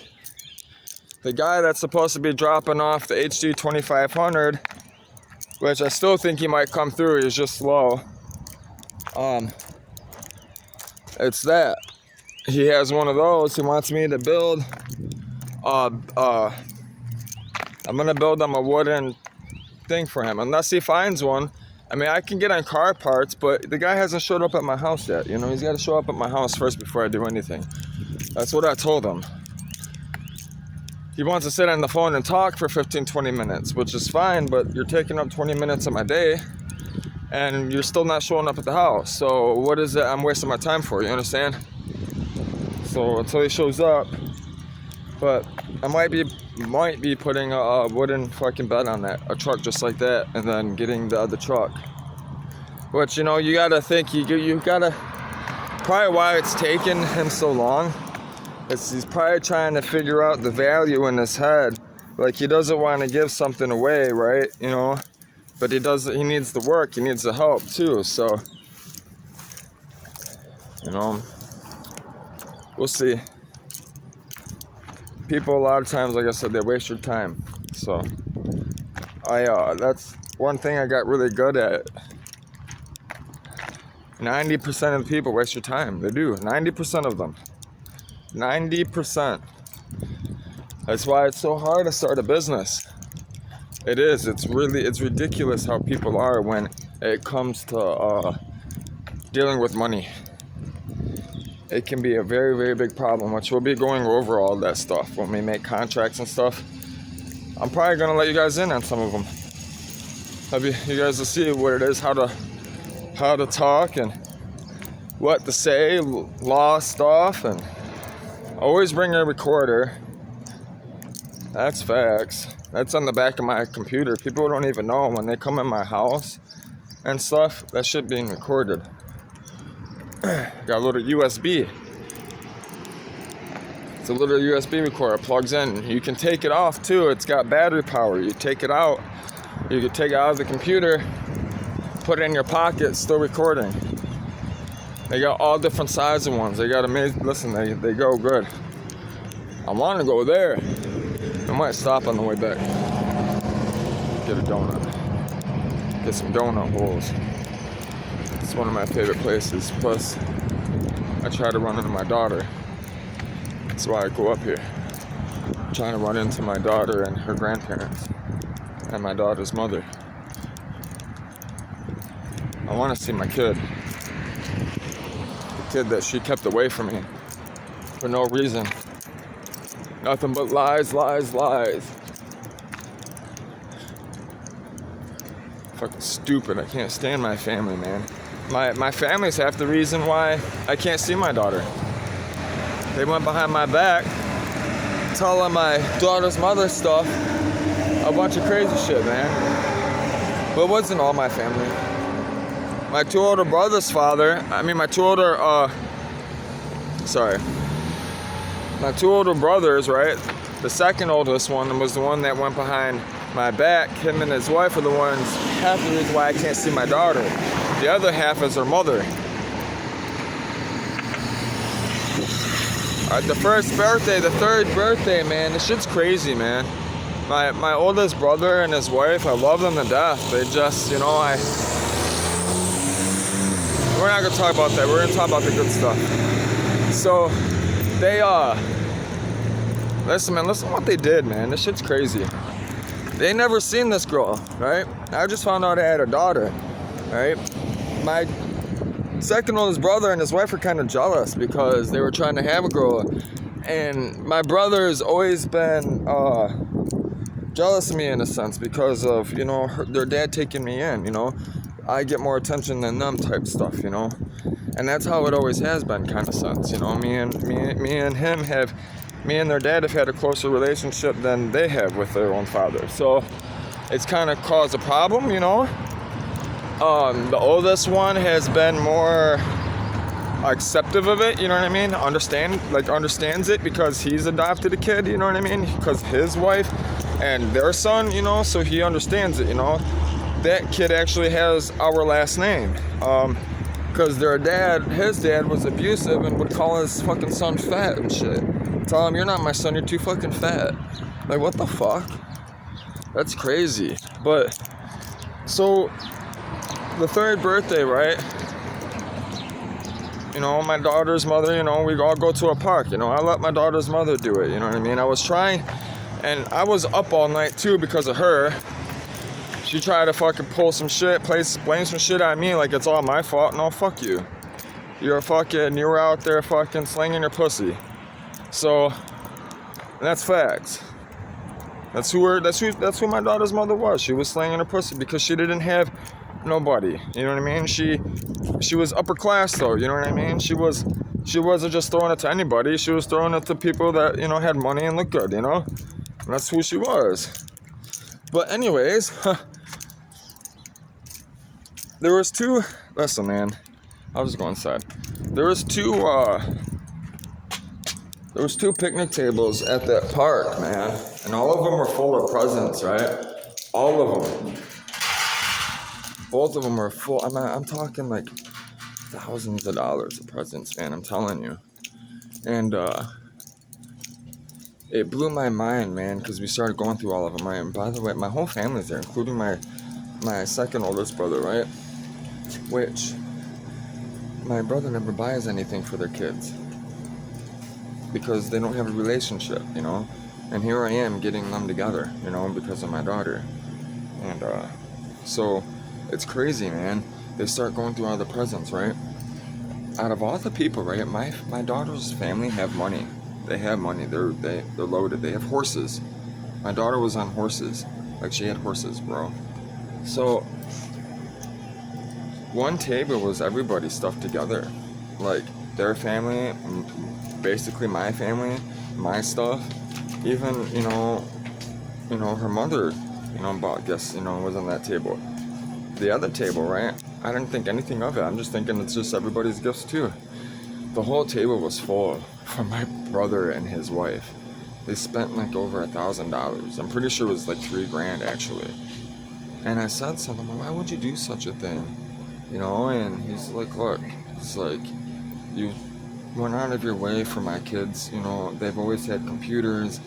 [SPEAKER 1] The guy that's supposed to be dropping off the HD 2500, which I still think he might come through, he's just slow. It's that. He has one of those. He wants me to build I'm gonna build him a wooden thing for him unless he finds one. I mean, I can get on car parts, but the guy hasn't showed up at my house yet. You know, he's got to show up at my house first before I do anything. That's what I told him. He wants to sit on the phone and talk for 15-20 minutes, which is fine, but you're taking up 20 minutes of my day and you're still not showing up at the house. So what is it I'm wasting my time for? You understand? So until he shows up, but I might be putting a wooden fucking bed on that, a truck just like that, and then getting the other truck. Which, you know, you gotta think, you gotta, probably why it's taken him so long, is he's probably trying to figure out the value in his head. Like, he doesn't want to give something away, right? You know, but he needs the work, he needs the help too, so, you know, we'll see. People, a lot of times, like I said, they waste your time. So, that's one thing I got really good at. 90% of the people waste your time. They do. 90% of them. 90%. That's why it's so hard to start a business. It is. It's ridiculous how people are when it comes to dealing with money. It can be a very, very big problem, which we'll be going over all that stuff when we make contracts and stuff. I'm probably going to let you guys in on some of them. You guys will see what it is, how to talk and what to say, law stuff, and always bring a recorder. That's facts. That's on the back of my computer. People don't even know when they come in my house and stuff, that shit being recorded. Got a little USB. It's a little USB recorder, plugs in. You can take it off too. It's got battery power. You take it out. You can take it out of the computer, put it in your pocket, still recording. They got all different sizes ones. They got amazing. Listen, they go good. I want to go there. I might stop on the way back. Get a donut. Get some donut holes. It's one of my favorite places. Plus, I try to run into my daughter. That's why I go up here. I'm trying to run into my daughter and her grandparents and my daughter's mother. I want to see my kid. The kid that she kept away from me for no reason. Nothing but lies, lies, lies. Fucking stupid. I can't stand my family, man. My family's half the reason why I can't see my daughter. They went behind my back telling my daughter's mother stuff. A bunch of crazy shit, man. But it wasn't all my family. My two older brothers' father, my two older brothers, right? The second oldest one was the one that went behind my back. Him and his wife are the ones, half the reason why I can't see my daughter. The other half is her mother. The first birthday, the third birthday, man, this shit's crazy, man. My oldest brother and his wife, I love them to death. They just, you know, we're not gonna talk about that. We're gonna talk about the good stuff. So, they, listen what they did, man. This shit's crazy. They never seen this girl, right? I just found out I had a daughter, right? My second oldest brother and his wife were kind of jealous because they were trying to have a girl. And my brother's always been jealous of me in a sense because of, you know, their dad taking me in, you know. I get more attention than them type stuff, you know. And that's how it always has been, kind of sense, you know. Me and their dad have had a closer relationship than they have with their own father. So it's kind of caused a problem, you know. The oldest one has been more acceptive of it, you know what I mean? Understands it because he's adopted a kid, you know what I mean? Because his wife and their son, you know, so he understands it, you know. That kid actually has our last name. Because his dad was abusive and would call his fucking son fat and shit. Tell him, you're not my son, you're too fucking fat. Like, what the fuck? That's crazy. But, so, the third birthday, right? You know, my daughter's mother, you know, we all go to a park, you know. I let my daughter's mother do it, you know what I mean? I was trying, and I was up all night too because of her. she tried to fucking pull some shit, blame some shit on me like it's all my fault. No, fuck you. You were out there fucking slinging your pussy. So, that's facts. That's who my daughter's mother was. She was slinging her pussy because she didn't have nobody. You know what I mean? She was upper class though. You know what I mean? She wasn't just throwing it to anybody. She was throwing it to people that, you know, had money and looked good. You know, and that's who she was. But anyways, there was two. Listen, man. I'll just go inside. There was two picnic tables at that park, man, and all of them were full of presents, right? All of them. Both of them were full. I'm talking like thousands of dollars of presents, man. I'm telling you. And it blew my mind, man, because we started going through all of them, right? And by the way, my whole family's there, including my second oldest brother, right? Which my brother never buys anything for their kids because they don't have a relationship, you know. And here I am getting them together, you know, because of my daughter. And so it's crazy, man. They start going through all the presents, right? Out of all the people, right? My daughter's family have money. They have money. They're loaded. They have horses. My daughter was on horses. Like, she had horses, bro. So one table was everybody stuffed together. Like, their family, basically my family, my stuff. Even, you know, her mother, you know, was on that table. The other table, right? I didn't think anything of it. I'm just thinking it's just everybody's gifts too. The whole table was full for my brother and his wife. They spent like over $1,000. I'm pretty sure it was like $3,000 actually. And I said to him, why would you do such a thing? You know, and he's like, look, it's like, you went out of your way for my kids. You know, they've always had computers.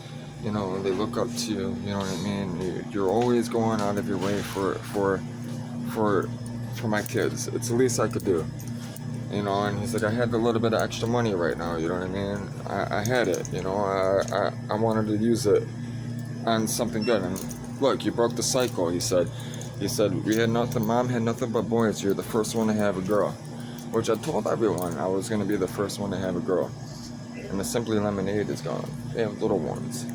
[SPEAKER 1] You know, they look up to you. You know what I mean? You're always going out of your way for my kids. It's the least I could do. You know, and he's like, I had a little bit of extra money right now. You know what I mean? I had it. You know, I wanted to use it on something good. And look, you broke the cycle. He said, we had nothing. Mom had nothing but boys. You're the first one to have a girl. Which I told everyone I was going to be the first one to have a girl. And the Simply Lemonade is gone. They have little ones.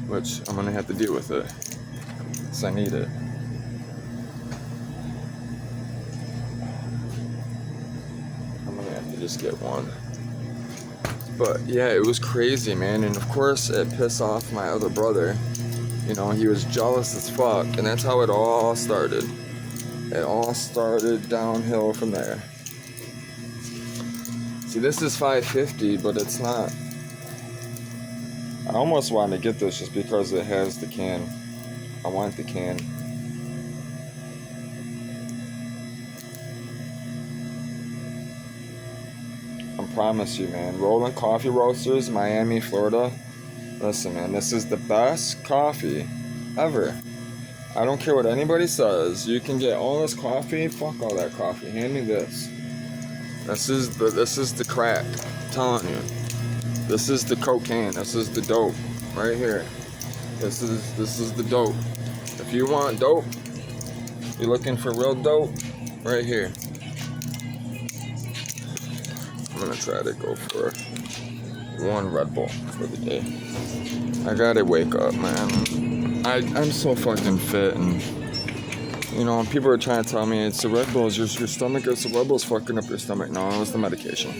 [SPEAKER 1] Which I'm going to have to deal with it. So I need it. I'm going to have to just get one. But yeah, it was crazy, man. And of course, it pissed off my other brother. You know, he was jealous as fuck. And that's how it all started. It all started downhill from there. See, this is $5.50, but it's not. I almost wanted to get this just because it has the can. I want the can. I promise you, man. Roland Coffee Roasters, Miami, Florida. Listen, man, this is the best coffee ever. I don't care what anybody says. You can get all this coffee. Fuck all that coffee. Hand me this. This is the crack. I'm telling you. This is the cocaine. This is the dope. Right here. This is the dope. If you want dope, you're looking for real dope, right here. I'm gonna try to go for one Red Bull for the day. I gotta wake up, man. I'm so fucking fit, and you know, people are trying to tell me it's the Red Bulls, your stomach, it's the Red Bulls fucking up your stomach. No, it was the medication.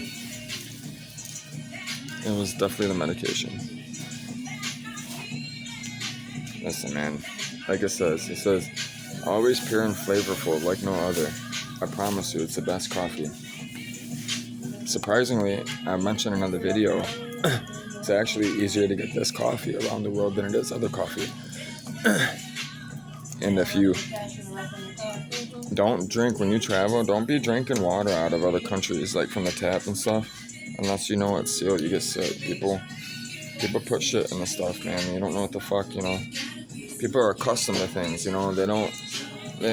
[SPEAKER 1] It was definitely the medication. Listen, man, like it says, always pure and flavorful like no other. I promise you, it's the best coffee. Surprisingly, I mentioned in another video, it's actually easier to get this coffee around the world than it is other coffee. And if you don't drink when you travel, don't be drinking water out of other countries, like from the tap and stuff, unless you know it's sealed. You get sick. People put shit in the stuff, man. You don't know what the fuck, you know. People are accustomed to things, you know. They,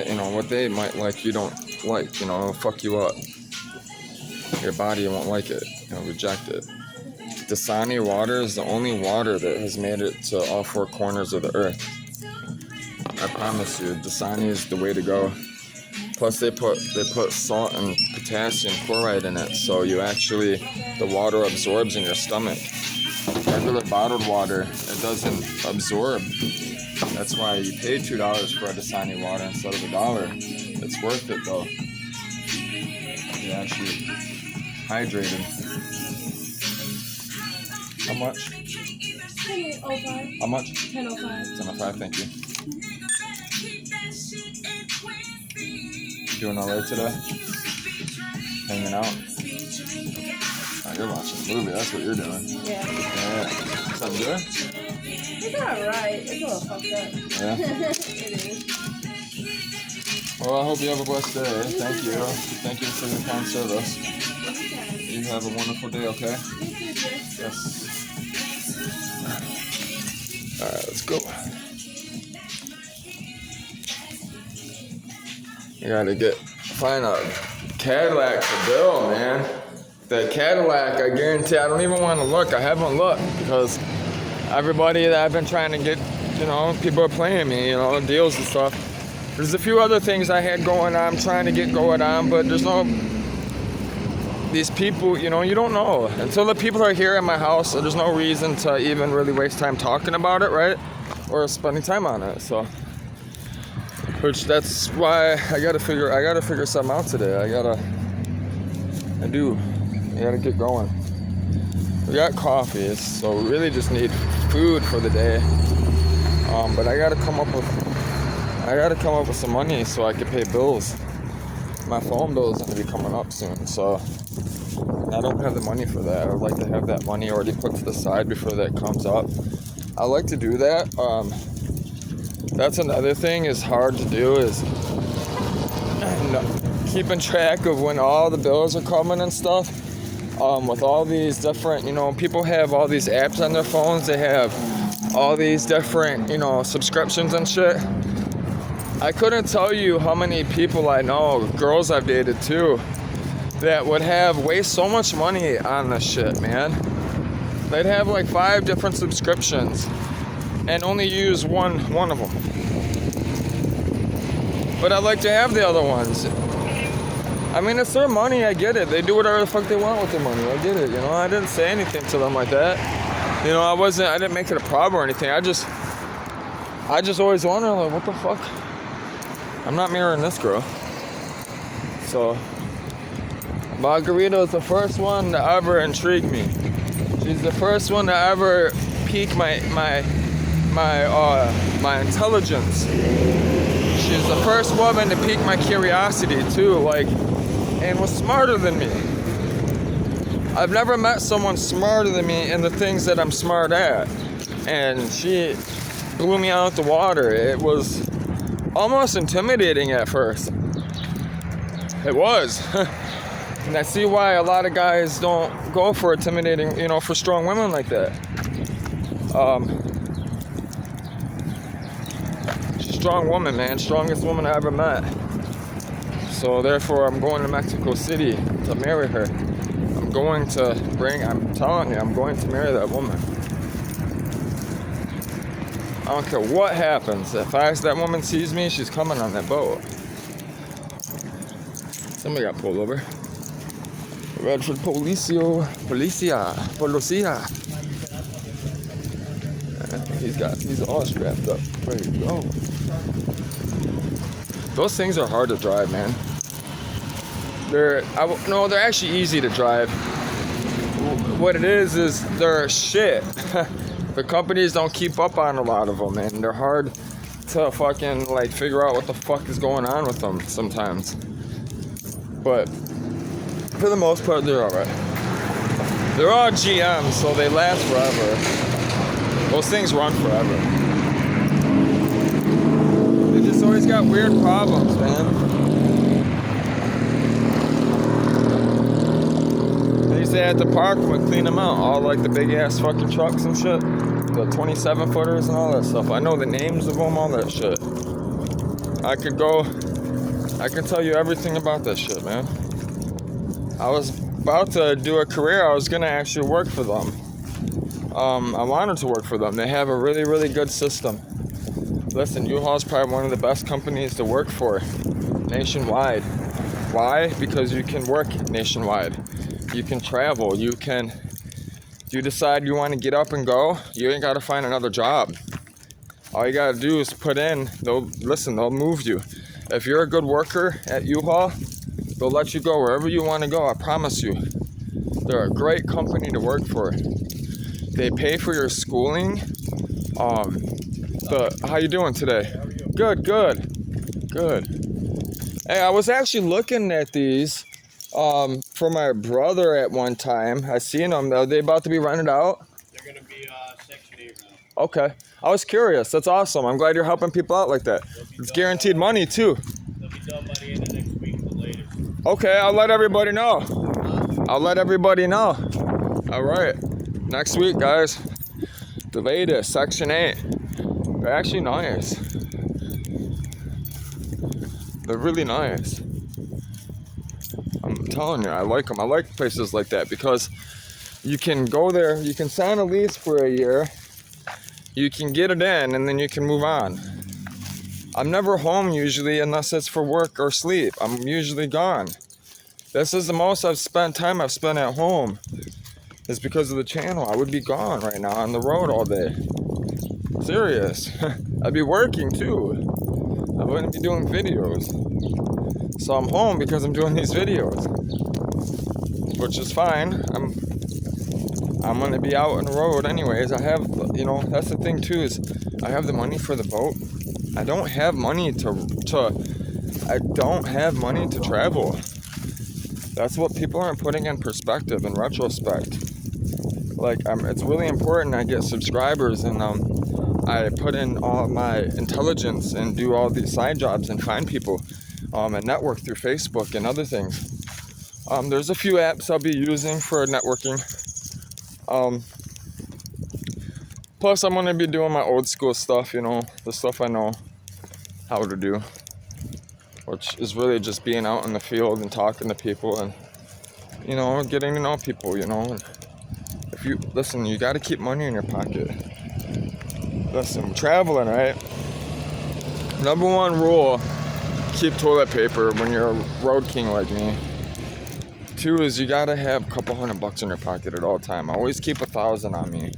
[SPEAKER 1] you know, what they might like, you don't like, you know, it'll fuck you up. Your body won't like it, you know, reject it. Dasani water is the only water that has made it to all four corners of the earth. I promise you, Dasani is the way to go. Plus they put salt and potassium chloride in it, so you actually, the water absorbs in your stomach. Regular bottled water, it doesn't absorb. That's why you pay $2 for a Dasani water instead of $1. It's worth it though. You're actually hydrated. How much?
[SPEAKER 3] 10:05.
[SPEAKER 1] How much?
[SPEAKER 3] 10:05.
[SPEAKER 1] 10:05, thank you. Doing alright today? Hanging out? Oh, you're watching a movie, that's what you're doing.
[SPEAKER 3] Yeah.
[SPEAKER 1] Yeah. Something good?
[SPEAKER 3] It's alright. It's a little fucked up.
[SPEAKER 1] Yeah.
[SPEAKER 3] It is.
[SPEAKER 1] Well, I hope you have a blessed day. Thank you. Thank you for your kind service. You have a wonderful day, okay? Yes. Alright, let's go. You gotta find a Cadillac for Bill, man. The Cadillac, I guarantee, I don't even want to look. I haven't looked because everybody that I've been trying to get, people are playing me, deals and stuff. There's a few other things I had going on, trying to get going on, but there's no, these people, you don't know. Until the people are here at my house, there's no reason to even really waste time talking about it, right? Or spending time on it, so. Which, that's why I gotta figure something out today. I gotta get going. We got coffee, so we really just need food for the day. But I gotta come up with some money so I can pay bills. My phone bill is gonna be coming up soon, so I don't have the money for that. I would like to have that money already put to the side before that comes up. I like to do that. That's another thing is hard to do is keeping track of when all the bills are coming and stuff. With all these different, people have all these apps on their phones. They have all these different, subscriptions and shit. I couldn't tell you how many people I know, girls I've dated too, that would waste so much money on this shit, man. They'd have like 5 different subscriptions and only use one of them. But I'd like to have the other ones. I mean, it's their money, I get it. They do whatever the fuck they want with their money, I get it, I didn't say anything to them like that. I didn't make it a problem or anything. I just always wonder, like, what the fuck? I'm not marrying this girl. So, Margarita is the first one to ever intrigue me. She's the first one to ever pique my intelligence. She's the first woman to pique my curiosity too, and was smarter than me. I've never met someone smarter than me in the things that I'm smart at. And she blew me out the water. It was almost intimidating at first. It was. And I see why a lot of guys don't go for intimidating, for strong women like that. Strong woman, man. Strongest woman I ever met. So therefore, I'm going to Mexico City to marry her. I'm telling you, I'm going to marry that woman. I don't care what happens. If that woman sees me, she's coming on that boat. Somebody got pulled over. Redford Policia. He's all strapped up, ready to go. Those things are hard to drive, man. They're actually easy to drive. What it is they're shit. The companies don't keep up on a lot of them, and they're hard to fucking figure out what the fuck is going on with them sometimes. But for the most part, they're alright. They're all GM, so they last forever. Those things run forever. They just always got weird problems, man. They used to have to park them and clean them out. All the big ass fucking trucks and shit. The 27 footers and all that stuff. I know the names of them, all that shit. I can tell you everything about that shit, man. I was about to do a career. I was gonna actually work for them. I wanted to work for them. They have a really, really good system. Listen, U-Haul is probably one of the best companies to work for nationwide. Why? Because you can work nationwide. You can travel. You decide you want to get up and go, you ain't got to find another job. All you got to do is put in. They'll move you. If you're a good worker at U-Haul, they'll let you go wherever you want to go, I promise you. They're a great company to work for. They pay for your schooling. How you doing today?
[SPEAKER 2] How are you?
[SPEAKER 1] Good. Hey, I was actually looking at these for my brother at one time. I seen them. Are they about to be rented out?
[SPEAKER 2] They're gonna be Section 8 now.
[SPEAKER 1] Okay. I was curious. That's awesome. I'm glad you're helping people out like that. It's guaranteed money too.
[SPEAKER 2] They'll be done by the end of next week, the latest.
[SPEAKER 1] Okay, I'll let everybody know. All right. Next week, guys. The latest, Section 8. They're actually nice. They're really nice. I'm telling you, I like them. I like places like that because you can go there, you can sign a lease for a year, you can get it in, and then you can move on. I'm never home usually unless it's for work or sleep. I'm usually gone. This is the most I've spent at home. It's because of the channel. I would be gone right now on the road all day. Serious. I'd be working too. I wouldn't be doing videos. So I'm home because I'm doing these videos, which is fine. I'm gonna be out on the road anyways. I have, that's the thing too, is I have the money for the boat. I don't have money to travel. That's what people aren't putting in perspective, in retrospect. Like, it's really important I get subscribers, and I put in all my intelligence and do all these side jobs and find people and network through Facebook and other things. There's a few apps I'll be using for networking. Plus, I'm going to be doing my old school stuff, the stuff I know how to do, which is really just being out in the field and talking to people and, getting to know people, And if you, listen, you got to keep money in your pocket. Listen, traveling, right? Number one rule, keep toilet paper when you're a road king like me. 2 is you gotta have a couple $100 in your pocket at all time. I always keep 1,000 on me.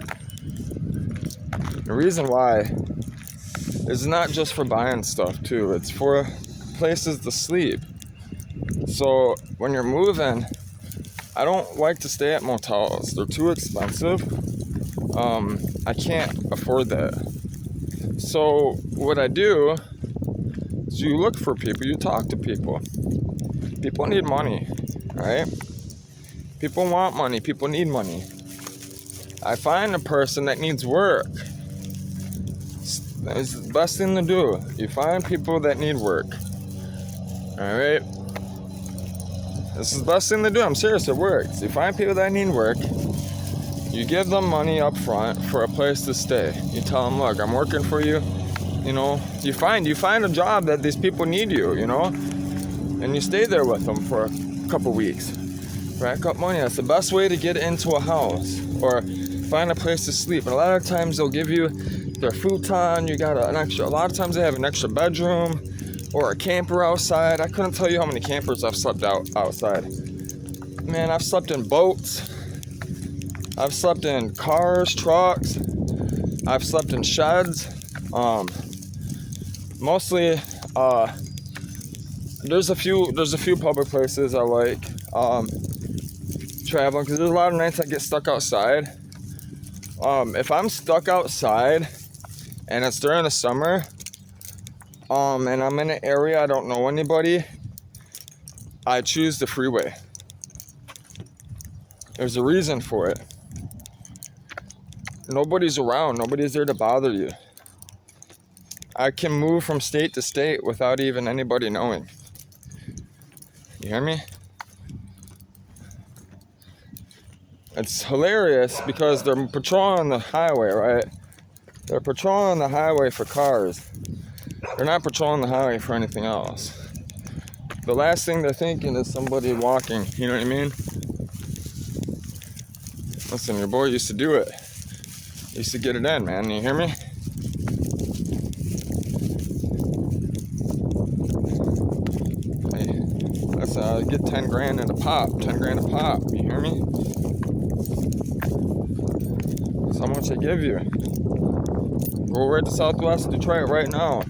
[SPEAKER 1] The reason why is not just for buying stuff too, it's for places to sleep. So when you're moving, I don't like to stay at motels. They're too expensive. I can't afford that. So what I do is you look for people, you talk to people. People need money, right? People want money, people need money. I find a person that needs work. It's the best thing to do. You find people that need work. Alright? This is the best thing to do. I'm serious, it works. You find people that need work. You give them money up front for a place to stay. You tell them, look, I'm working for you. You find a job that these people need you, and you stay there with them for a couple weeks. Rack up money. That's the best way to get into a house or find a place to sleep. And a lot of times they'll give you their futon. You got a lot of times they have an extra bedroom or a camper outside. I couldn't tell you how many campers I've slept outside. Man, I've slept in boats. I've slept in cars, trucks. I've slept in sheds. Mostly, there's a few public places I like traveling because there's a lot of nights I get stuck outside. If I'm stuck outside and it's during the summer, and I'm in an area I don't know anybody, I choose the freeway. There's a reason for it. Nobody's around. Nobody's there to bother you. I can move from state to state without even anybody knowing. You hear me? It's hilarious because they're patrolling the highway, right? They're patrolling the highway for cars. They're not patrolling the highway for anything else. The last thing they're thinking is somebody walking. You know what I mean? Listen, your boy used to do it. Used to get it in, man. You hear me? get 10 grand at a pop. 10 grand a pop. You hear me? That's how much they give you. Go right to Southwest Detroit right now.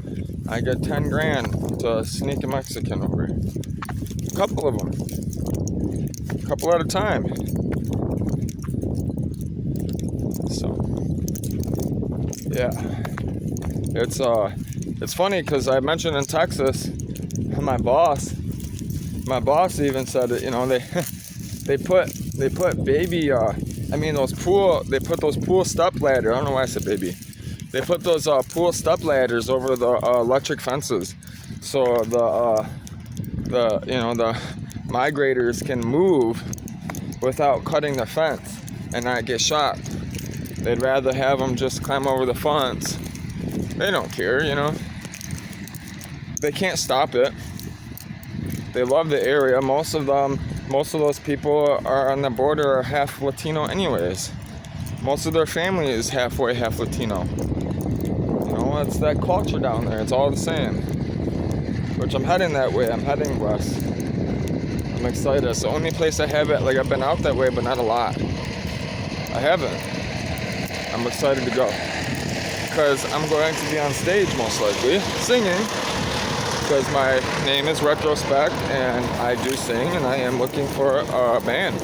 [SPEAKER 1] I get 10 grand to sneak a Mexican over. A couple of them. A couple at a time. So, yeah. It's funny because I mentioned in Texas, my boss even said that, you know, they put baby, they put those pool step ladders. I don't know why I said baby. They put those pool step ladders over the electric fences, so the migrators can move without cutting the fence and not get shot. They'd rather have them just climb over the fence. They don't care, you know. They can't stop it. They love the area. Most of those people are on the border are half Latino anyways. Most of their family is half Latino. You know, it's that culture down there. It's all the same. Which I'm heading that way. I'm heading west. I'm excited. It's the only place I haven't, like, I've been out that way, but not a lot. I haven't. I'm excited to go. Because I'm going to be on stage most likely, singing. Because my name is Retrospect and I do sing and I am looking for a band.